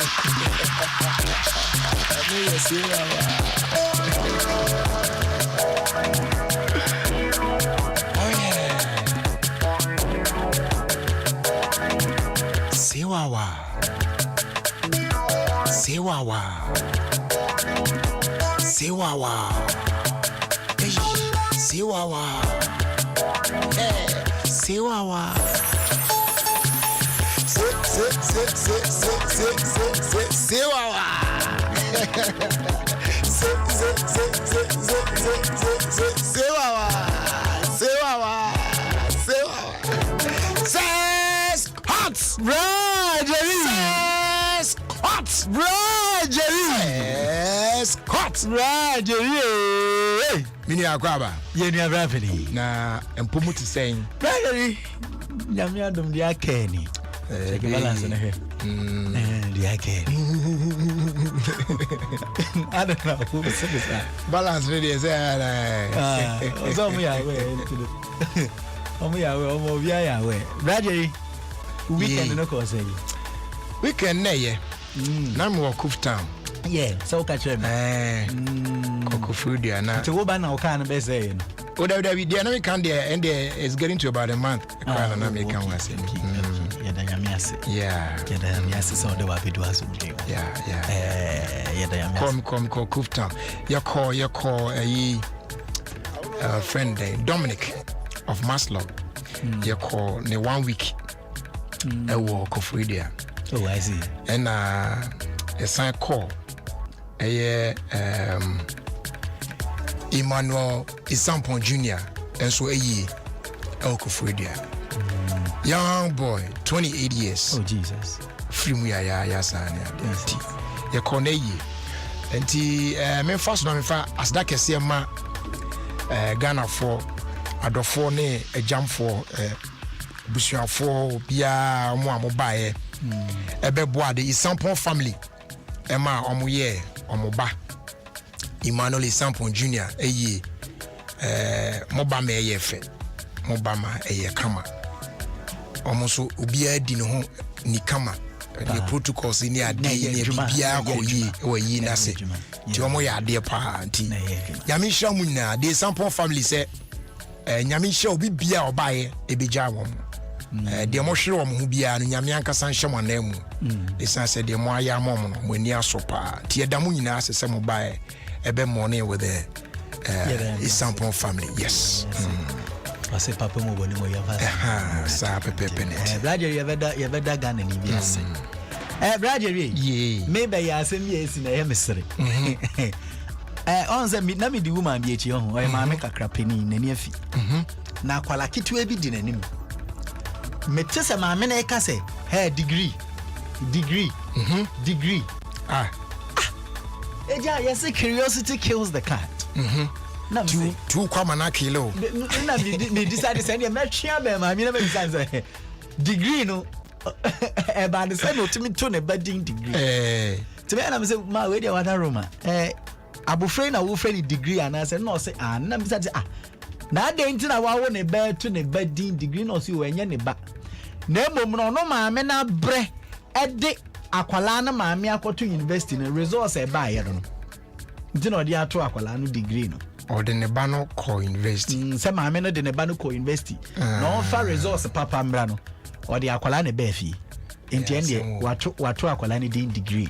Mini akwaba ye ni abrafeli na empomu ti sen brother nyame adom dia kani check balance na he dia kani I don't know who said this balance really is so mu ya we omu ya we omu bia ya we brother weekend no ko say weekend na ye na me walk off town. Yeah, so catch him. Coco food, yeah. Now, to go back now, can be saying. Oh, the we can't there, and it's getting to about a month. Yeah, so the wapi do us. Come, Coco town. Your call a friend Dominic of Maslow. You call ne 1 week. Ewo Kofridia. Oh, I see. And a sign call. Emmanuel Isampon Jr. And so Kofridia. Young boy, 28 years. Oh, Jesus. Free ya kone ye. Enti me first no me fa asda kese ma Ghana for adofo ne ejam for busuafo bia mo amobae ebebo the Isampon family ema omoye omoba Emmanuel Isampon Jr. moba me yefe moba ma kama omoso obia di no ho ni kama the protocols in the day in bibia ko yi o yi na se ti omo ya de pa nti nyame hia mu na the Isampon family say nyame hia obi bia obaye ebeja wo de mo hwere wo ho bia no nyame ankasa nhye mo na mu de san se de mo aya mo mo ni aso pa ti eda mu nyina se mo bae ebe mo ne with the Isampon family. Yes. I say Papa mo boni mo ya va. Sa pepe net. Brother you better Ghana ni bi ase. Brother ye. Maybe ya asem ye esi na ya mesere. On say na me di woman bi echi ho. O ma me kakra pani na ni afi. Na kwala kitwe bi di nanim. Mete se ma me na e ka se, "Hey, degree." Eja, yes, curiosity kills the cat. Two kwama na kilo. Na me decide say me twa be ma me na me decide say degree no e ba de say no timi to ne badin degree. To me na me say ma we dey water room abofre na wo frɛ degree and I say no say na me say na de ntina wa wo ne ba to ne badin degree no say wo enye ne ba. Na emom no no ma me na bre e de akwala na ma me akoto university na resource e ba ye no. Ntina odi ato akwala no degree no. Or the Nebano Co University. Some men of the Nebano Co University. No far resource Papa Mbrano or the Aqualani Befi. In the end, what Aqualani degree.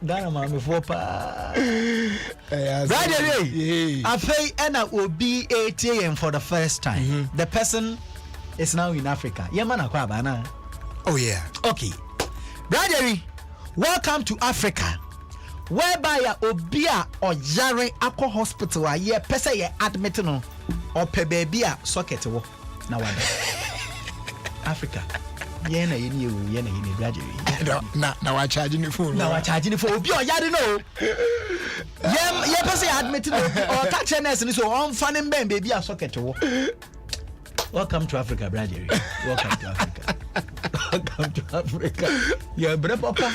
Ghana, mamma, for pa. I pay Anna will be 8 a.m. for the first time. The person is now in Africa. Yamana Kwabana. Oh, yeah. Okay. Brother, welcome to Africa. Whereby ya obia or yare aqua hospital a ye pesa ye admit no or pe baby a socket wo na wada Africa ye na yini graduate na wa charging the phone obi o yare no ye pesa ye admit no or catch nurse ni so on fanning ben baby a socket wo. Welcome to Africa, brother. Welcome to Africa. Yeah, bre papa.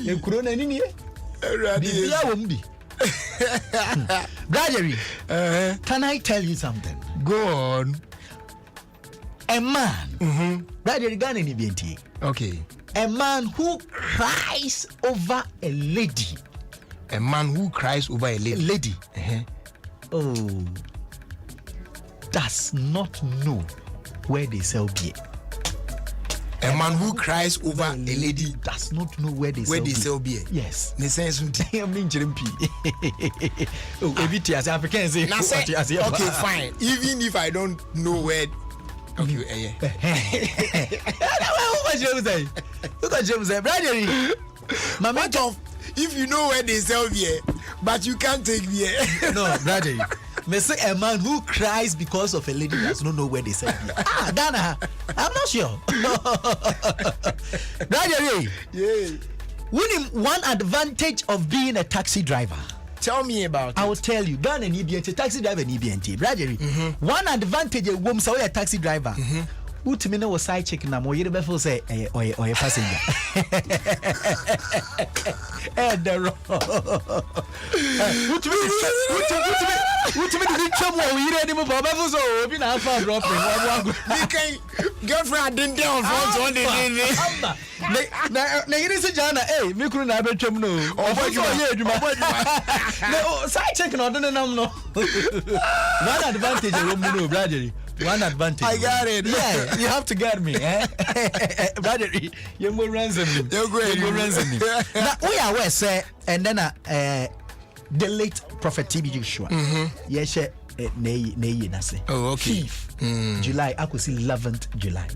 Ye corona ni ni Brother, can I tell you something? Go on. A man, Brother Ghana ni BNT. Okay. A man who cries over a lady. A man who cries over a lady. Oh, does not know where they sell beer. A man who cries over a lady does not know where they sell beer. Yes. Ne sense I mean Jerempi. Oh, everything as Africans say. Okay, fine. Even if I don't know where. Okay, Look at James say, brother. What of if you know where they sell beer, but you can't take beer? No, brother. Me say a man who cries because of a lady does not know where they sell beer. Ghana, I'm not sure. Brother, yeah. One advantage of being a taxi driver. Tell me about it. I will tell you. Ghana and EBNT, taxi driver and EBNT. Brother, one advantage of woman say a taxi driver. Who to me know was side chicken na mo yere be feel say or a passenger. The who to me the trouble we hear anymore for be feel so be na far dropping. Girlfriend didn't tell front one day. Na yere se jana me kunu na be twam no. No side chicken or no no. One advantage of woman no brother. One advantage. I got it. Yeah, you have to get me. Brother, you're more ransom. You're great. You're ransom. Now, we are where, sir, and then the late Prophet TB Joshua. Yes, Oh, okay. 5th July, I could see 11th July.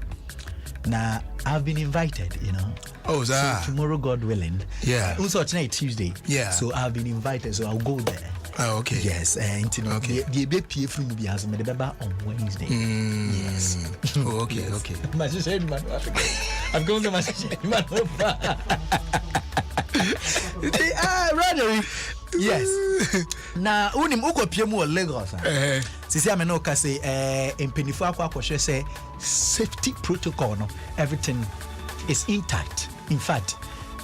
Now I've been invited, you know. Oh, so tomorrow, God willing. Yeah. Also tonight, Tuesday. Yeah. So I've been invited, so I'll go there. Oh, okay. Yes, and you know, the baby from the Bias on Wednesday. Yes. Oh, okay, yes. Okay. I'm going to my Rodney. Yes. Now, unim uko piemu Lagos. Sisi ameno ka say empenifu akwa say safety protocol no everything is intact. In fact,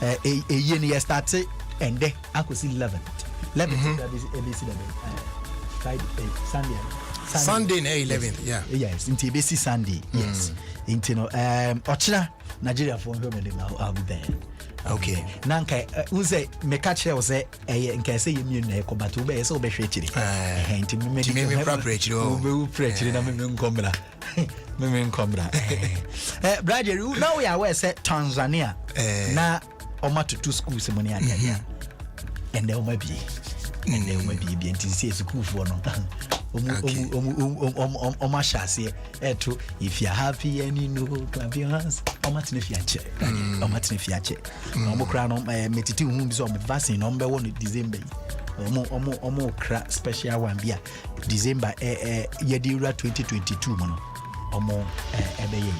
a year started and then I could see 11th. Sunday 11th, yeah. Yes, in TBC Sunday, yes. Into Ochina, Nigeria for home, I'll be there. Okay. Nanka, unse mekache ose nke say you na but ube so be hwechiri. Enti me preparate o. Ube preachiri na me nkombra. Me nkombra. Brother, now we are where say Tanzania. Na oma to schools money anya. And there might be be anti school for no. Omashase to if you're happy and you know clap your hands. Omatinifiache. Omatinifiache. Omokra no metiti hu bi so vaccine number 1 December. Omo kra special one bia December yedira 2022 no. Omo ebeye.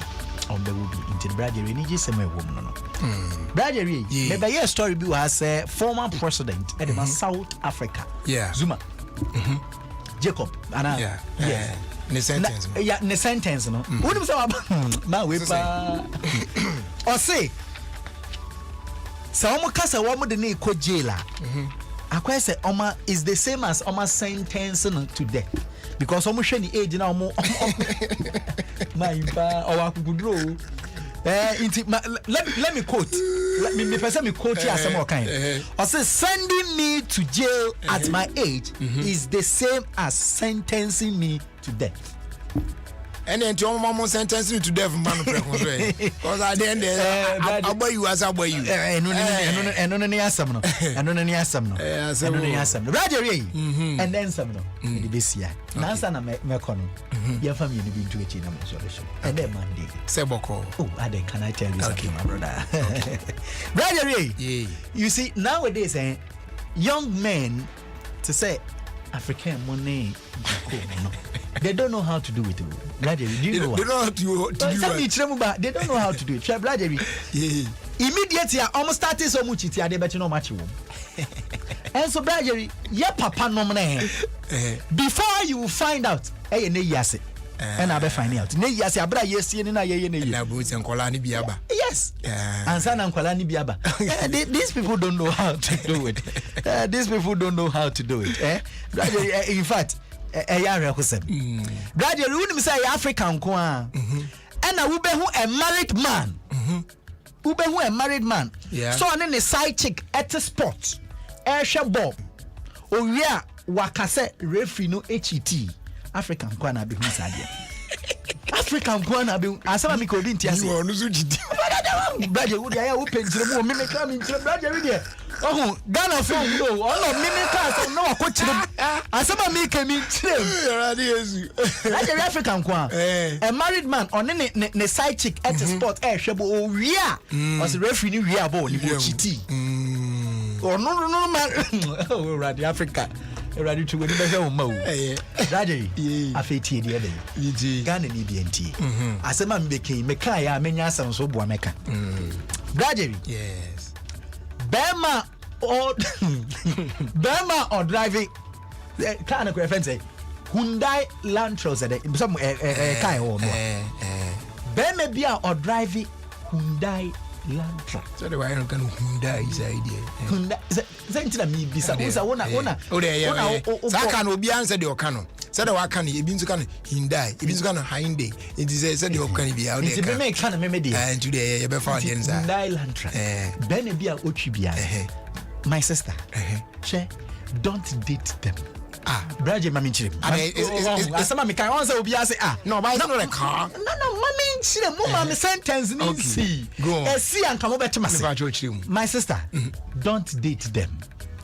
Ombe will be into the Bradley ni giseme woman no. Bradley, maybe your story be was former president at South Africa. Yeah. Zuma. Jacob. Yeah. Yeah. Ne sentence. Yeah, ne sentence no. What do you say? Ma we pa. Or say. So omo kasa wo mo de na ko jail a. Akwa say oma is the same as oma sentence no to death. Because omo hwe ni age na omo my pa owakugudro let me quote me person me quote here some kind I say sending me to jail at my age is the same as sentencing me to death. And then to mama sentence you to death man because at the end I boy you as I boy you and no ni asam no Roger and then some no the best year na answer na me kono your family ni be into a chain na solution and then Monday seboko oh and can I tell you something my brother Roger you see nowadays young men to say African money they don't know how to do it. They don't know how to do it. They don't know how to do it. Immediately, almost started so much. They better know much. And so, Bradley, yeah, Papa, no man. Before you find out, hey, yes, and I'll be finding out. Yes, I brought yes, and I yes, and San and Kolani Biaba. These people don't know how to do it. These people don't know how to do it. In fact, Gradually, we say African kwa. And a married man. Ube a married man. Yeah. So on a side chick at a spot. Air Bob. Oh yeah, wakase referee no HET. African kwa na be hu sadia. African kwa na be asama mi ko bi ntiase. You no so jidi. Brother, we dey open to the me make am into brother we dey. Oh, Ghana from no, all mini cars no akotire. Asama me kemi tire. That's African kwa. A married man on ne side chick at the spot hwebo o wia. Was referee ni wia bo ni bo chiti. Oh no man. Oh radio Africa. Radio to we be hwe ma o. Radio. Afeti de dey. Ghana ni BNT. Asama me ken me kan ya menya asam so bo ameka. Radio. Yes. Bema or driving car na friend say Hyundai Lantra say some car or no Bema bia or driving Hyundai Lantra so the why can Hyundai is idea Hyundai zentina mi bisa usa wona o dey sa kan obi answer the okano said the wakan ebi nso kan Hyundai ebi nso kan Hyundai it is said the okano bi out there it be make kan me dey and today you be found the answer Hyundai Lantra Bema bia otwi bia my sister she don't date them Braje mami nchire asama me kan say obi ase no but it's not a car no mami nchire mo mami sentence ni see esi anka mo betima se my sister don't date them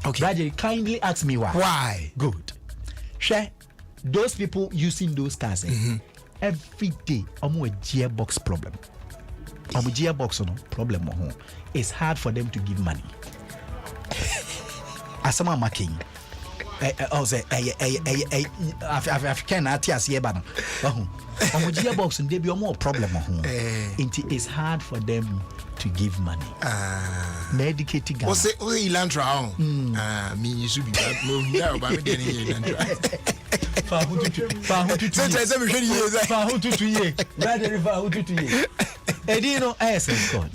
okay Braje kindly ask me why good she those people using those cars, every day, almost a gearbox problem. Gearbox no problem. It's hard for them to give money. As someone marking. African artists here, but gearbox and they be more problem. It's hard for them to give money. Medicating. What's it? Elantra? Me, you should be bad. No, but I'm getting Elantra. Edino essence God.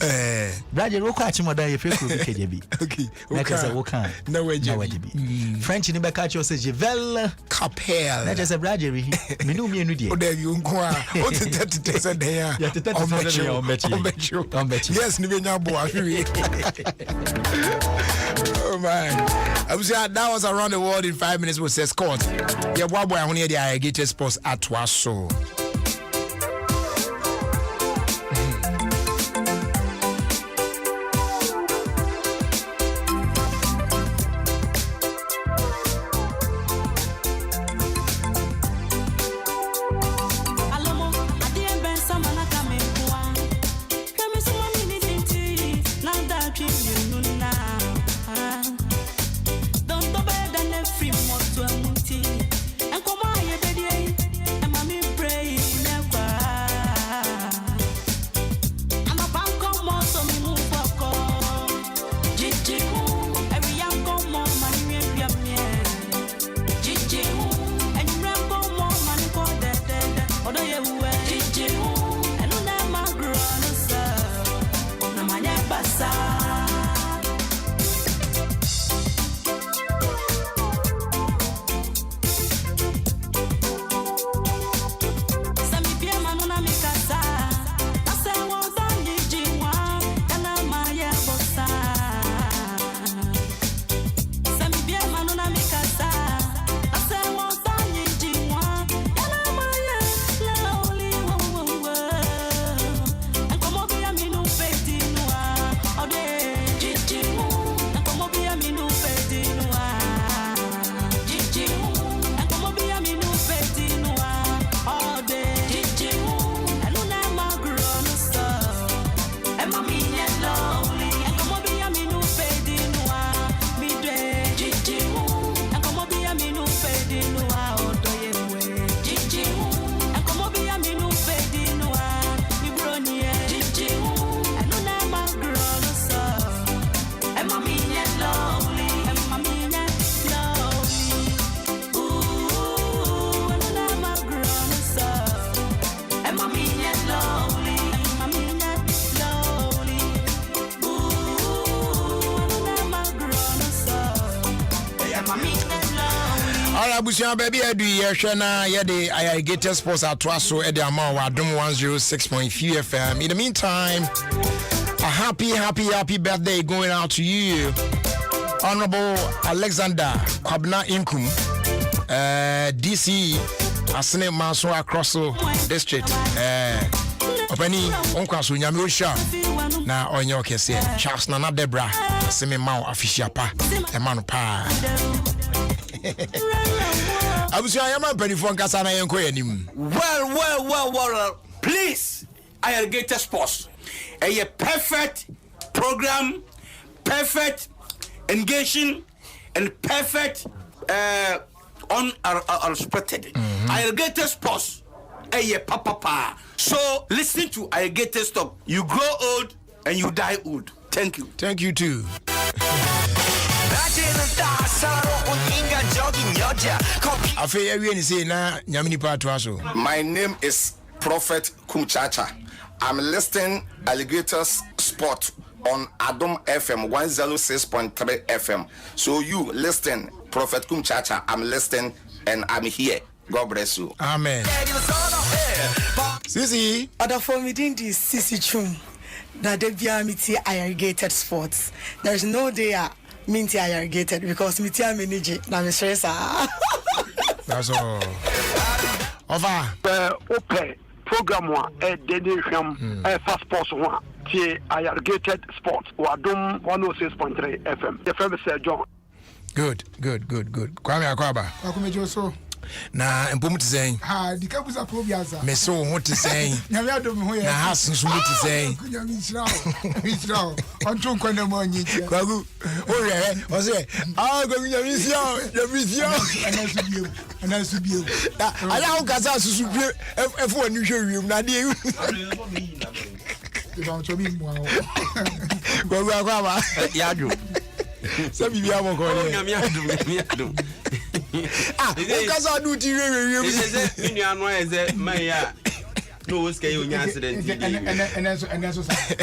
Brother Rokachi Moda Yefeku KJB. Okay. Wokan. No way, French in Bakacho says Jevel Capel. That is a brother. Minu me nudi. Oh, there you go. What is that to say there? Yes, Nivena Boa. Oh man. I was that was around the world in 5 minutes with Scott. Yeah, boy, I only the irrigated sports at Waso. Abusia baby edu ye na ye de irrigated sports at Waso e de amount wa Adom 106.3 FM. In the meantime, a happy birthday going out to you, Honorable Alexander Kwabna Inkum, DC Asene Manso across district. Openi onkwaso nyame osha na onyo kese Charles Nana Debra Aseme Mao afishiapa e manu pa. Well. Please, Irrigated Sports. A perfect program, perfect engaging, and perfect unexpected. Irrigated Sports. A papa. So listen to Irrigated Stop. You grow old and you die old. Thank you. Thank you too. My name is Prophet Kumchacha. I'm listening Alligators Sport on Adom FM 106.3 FM. So you listen, Prophet Kumchacha. I'm listening and I'm here. God bless you. Amen. Sisi. Other for me didn't Sisi Chum. That they be amity Irrigated Sports. There's no day minty irrigated because minty manage na me stress. That's all. Over. Okay. Program one dedication fast sports one. T Irrigated Sports. Adom 106.3 FM. The FM is John. Good. Kwame Akwaba. Akumejo so. na mpom te sɛn di kabusa probiasa me so ho te sɛn nyame adom ho yɛ na hasen so te sɛn nyame israel ɔnto nkɔnɛ mu anyi kwagu o yɛ o se kwagu nyame israel ana su biem ala ho kasa susu bie efo ani hwɛ wiem na de kwagu akwa ba yado sɛ bibi amɔ kɔ nyame adom o kasa du ti wiem sɛ minu ano ayɛ maya no was kay on accident and so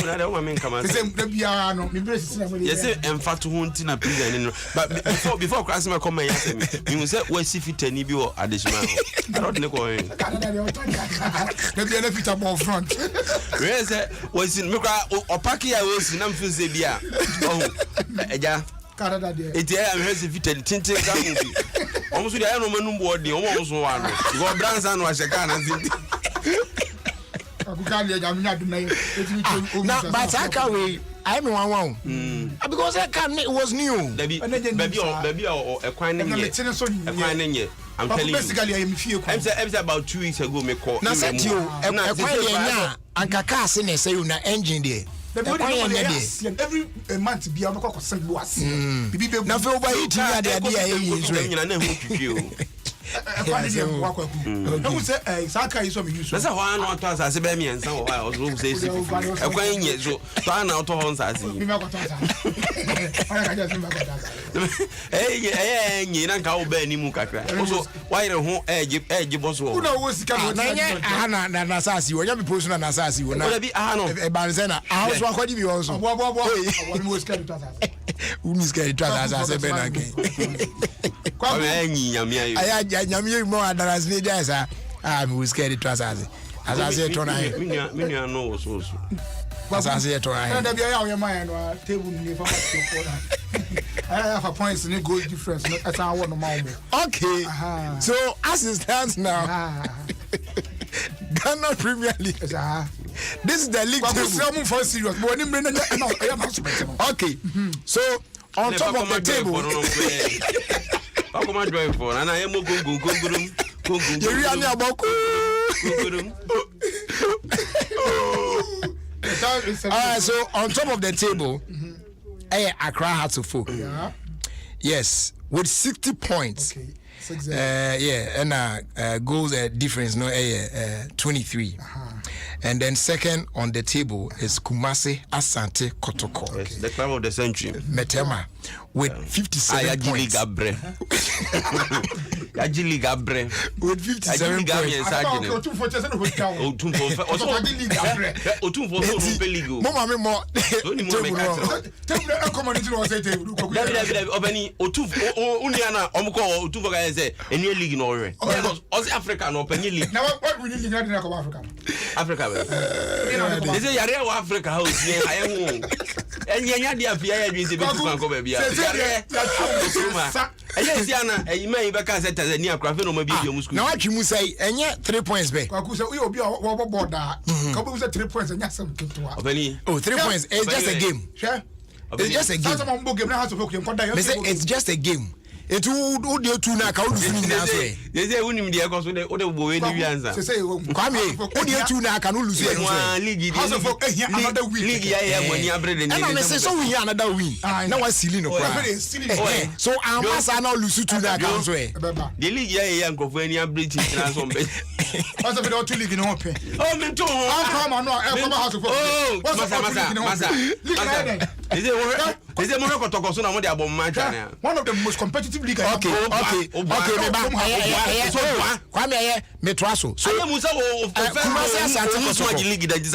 na da wo men kama say da bia no me brace na me yes emfato ho nti na prison no but before class me come ya say me say we si fitani bi o adeshima I don't know ko da bia na fit up front we say we si me kwa opaki ya we si na mfu say bia oh eja Canada there it ya me si fitani tintin ka mo bi omo so dia no manum bo odi omo so wa no go bransa no aheka na nti now, but I can't wait. I'm one. Because I can't. It was new. Baby, or a quine. I'm telling you. Basically, I'm saying about 2 weeks ago. Me call. Now, said you. A quine. And Kaka say you na engine there. Every month be able to send was. Now, for over 18 years, the idea is who say Saka is some use. That's a one or two as a baby and some of us who say, a quine yet so turn out of horns as hey, you don't go Benny Mukaka. Also, why the whole edge boss who knows Hannah and Assassi, or you person and Assassi will not be a Banzana. I was what you also. Who is scared to as I said, Ben again. I am more than as need as I'm scared to as I said, Tony. Many know also. As I said, Tony, and the your mind table never. I have a points in a goal difference as I want to moment. Okay, so as it stands now, Ghana Premier League. This is the league table. For serious, okay, so on top of the table. How come I drive for? And I am going. So on top of the table, Accra had to fall. Yes, with 60 points. Okay. And goals difference 23. And then second on the table is Kumasi Asante Kotoko. Yes, the club of the century. Metema with 57 points. Ajili Gabre with 57 points. Africa. They say Yare Africa house here. I am and Yanya Fia is a bit of a baby. Yes, Yana, you may be a set as a near Craven or maybe you must now. What you say, and yet 3 points back. We will be over board. Couple of 3 points and yes, 3 points. It's just a game. It's just a game. It's just a game. It would do two now. They say, Unim the Echoes with the boy. Come here, two now can lose league. Another week. When you are breathing, and I say, so we are another win. Now I see no. So I must not lose two now. The league, yeah, go when you are breathing. What's the two league in open? Oh, me too. Come on, oh, is it Morocco to go one of the most competitive league. Okay. Metraso. So Kumasi league that is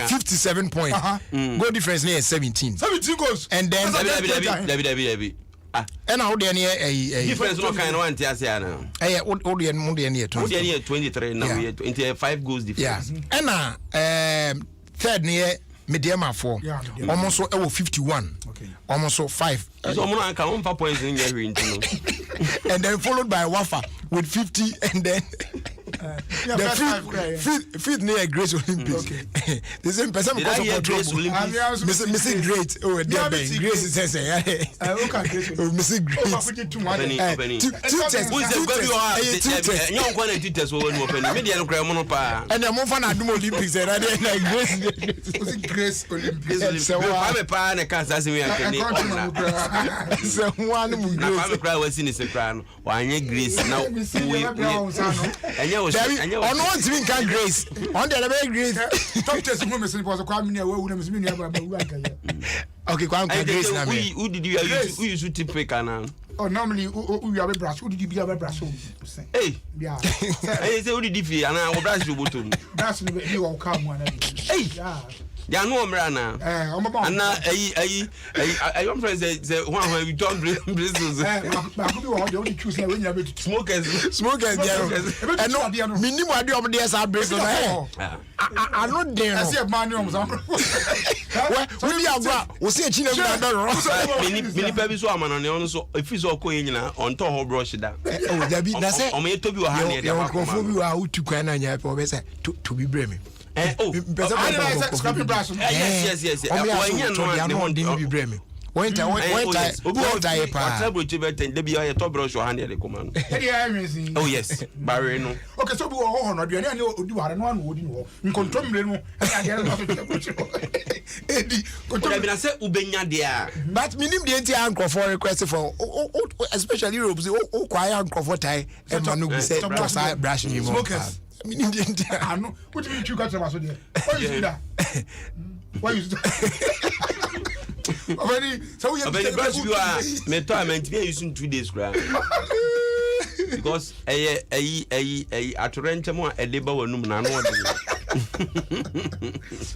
57 points. Goal difference near 17. 17 goals. And then and how they near a difference no kind one tiasiana. Near 23 now we 25 goals difference. Yeah. And third near Mediama 4. Almost 51. Almost 5. So I'm going to points in your and then followed by Wafa with 50 and then The fifth near Grace Olympics. The same person because of Grace Olympics. Missing great. Oh, dear Grace is saying. Missing Grace. Two tests. Who is the governor? Young one and two tests will open. Maybe I'm going to and I'm off on Adom Olympics and I didn't like Grace Olympics. So I'm a pan and can't say we are someone who I'm a crowd was in his crown. Why, Grace now? And you was on one thing can Grace. On the other Grace. Top test women was a crime near where we have been. Okay, Grace. Who did you use? Who used to pick an? Oh, normally, we have a brush. Who did you be a brush? Hey, yeah. Hey, say, who did you and I will brush you bottom. That's you will come one. Hey, yeah, no, Marana. And now, I don't say one where we don't business. I only choose when you have smokers. And no, minimum idea of the SR business. I'm not there. I see a man. We are we see a chin. Many babies are man on the also if he's all going on top of brush that. Oh, that's it. I'm here to be a hand. You are confirmed you are out to Canada for to be blaming. Oh, yes. When oh yes, Barreno. Okay, so we are on. Do one would you control me? But minimum the entire uncle for request for especially Europe, oh, quiet uncle for tie and Manu said, brushing you smokers. I know. What do you mean you got to us? Why you that? Why you so we are me time and be using 2 days grant. Because at Rentamo a labor will no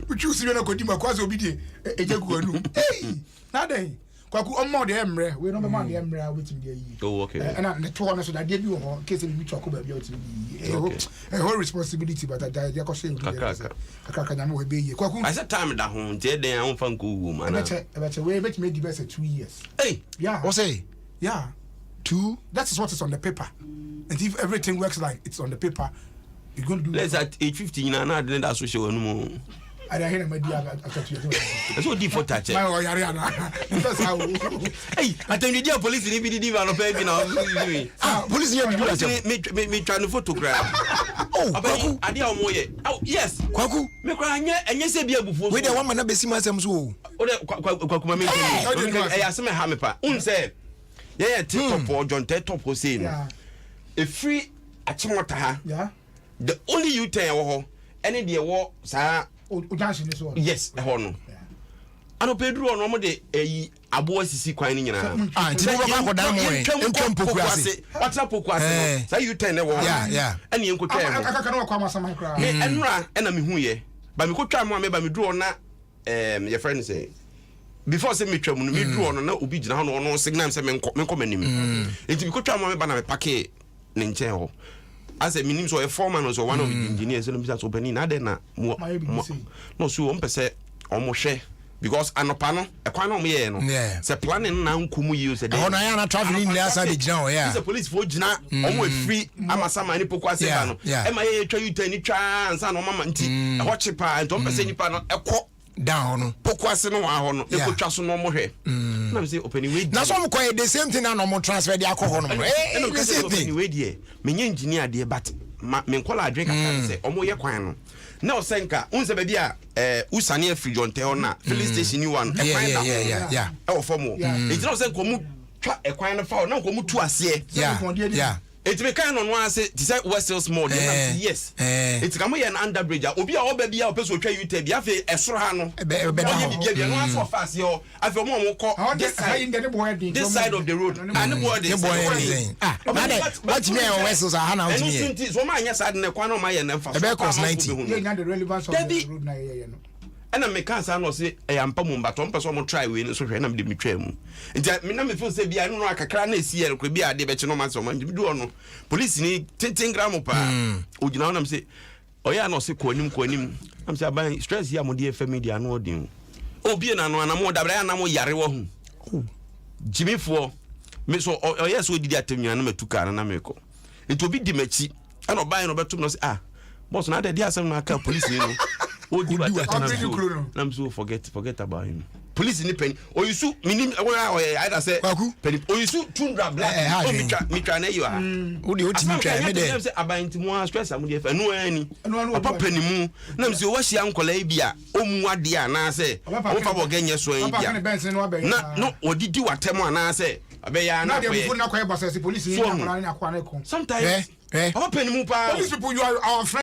we choose you go dima kwazo obidi e jagu anu hey na dey kwaku omo de emre we no be man de emre wetin dey yi oh okay and na to one so that dey bi wo case bi choko ba bi wetin bi a whole responsibility but that dey ko say kaka na mo we be yi kwaku I said time da ho dey den an fa nko wu man na we bet me di best 2 years hey yeah what say yeah 2 that is what is on the paper and if everything works like it's on the paper you're going to do let's at 8:15 na didn't that social no more I don't hear my dear after 2 years that's what default touch my yariana that's how hey attend the police ni bi di no pay bi na police you do that me try no photograph oh kwaku ade a omo ye oh yes kwaku me kwa anya se bi abufuo we dey one man na besi masem so o de kwaku ma me eh asem ha me pa un say yeah TikTok or John TikTok o say no a free achimota ha yeah the only you tell any de wo sa yes ho no ano pedro no mo de abo asisi kwan ni nyina ti bo ba ko dan mo entwam poku ase watra poku ase sa you tell wo yeah ani enkotwa mo aka no kwa masama kra me enra ena me hu ye ba me kotwa mo me ba me duro na your friend say before say me twam no me duro no na obi gina ho no signal say me nko manim enti me kotwa mo me ba na me pake ne nchen ho as a minimum so a foreman or one of the engineers and Mr. Opening na no so on pese omo hwe because anopano e kwan no me no say planning na nkumu yi say ho na ya na traveling there side the gina yeah the police for gina omo free amasama ni poku ase ba no e ma ye twa you tani twa ansa no mama nti e ho chepa nto pese nipa no ekọ down no poku ase no wa ho no e ko twa so no mo hwe na me say opening we na so mo koy the same thing na no mo transfer the alcohol no the same thing we dey me nye engineer dey but me nkola adwe kaka say omo ye kwan no na osenka unse be dia usane afri jonte ho na filling station ni one yeah e wo fomo e jina osenka mu twa e kwan no fa na nko mu tu ase yeah it me kind no ase ti say West Hills Mall yes it come here na under bridge obi a oba bia opeso twa you bia fe esoro ha no oye bia no ase of fast yo afi omo ko this side of the road and boy this what me on West Hills ha na out me and so ma anya side na kwa no ma ye na fa so be cost 90 yeah nya the relevance of the road na ye no and me can say no say e ampa mu mbato mpeso mo try we so hwe na me de me twa mu nti me na me feel say bia no akakra na esi ye ko bia de be che no ma so ma me do no police ni 10 gram pa ogina na me say oya na se ko anim am say aban stress ya mo de fa media no odin obi na no na mo dabra ya na mo yare wo hu jimifo me so oya so didi atemnya na matuka na me ko nti obi di machi And no buy no betum no say boss na dey asem na aka police ni no. O di what I'm so forget about him. Police ni pen o yusu minim either say pen o yusu tundra black o mi twa na you o de o ti mi twa me de say abantu mo stress am de fa no ani papa panimu na me say o hia nkola bi a o mu ade ana say o fa bo ganye so an bia na no odidi watem ana say abeya na na kwa police ni na kwa na ko sometimes papa panimu pa police people you are our friend.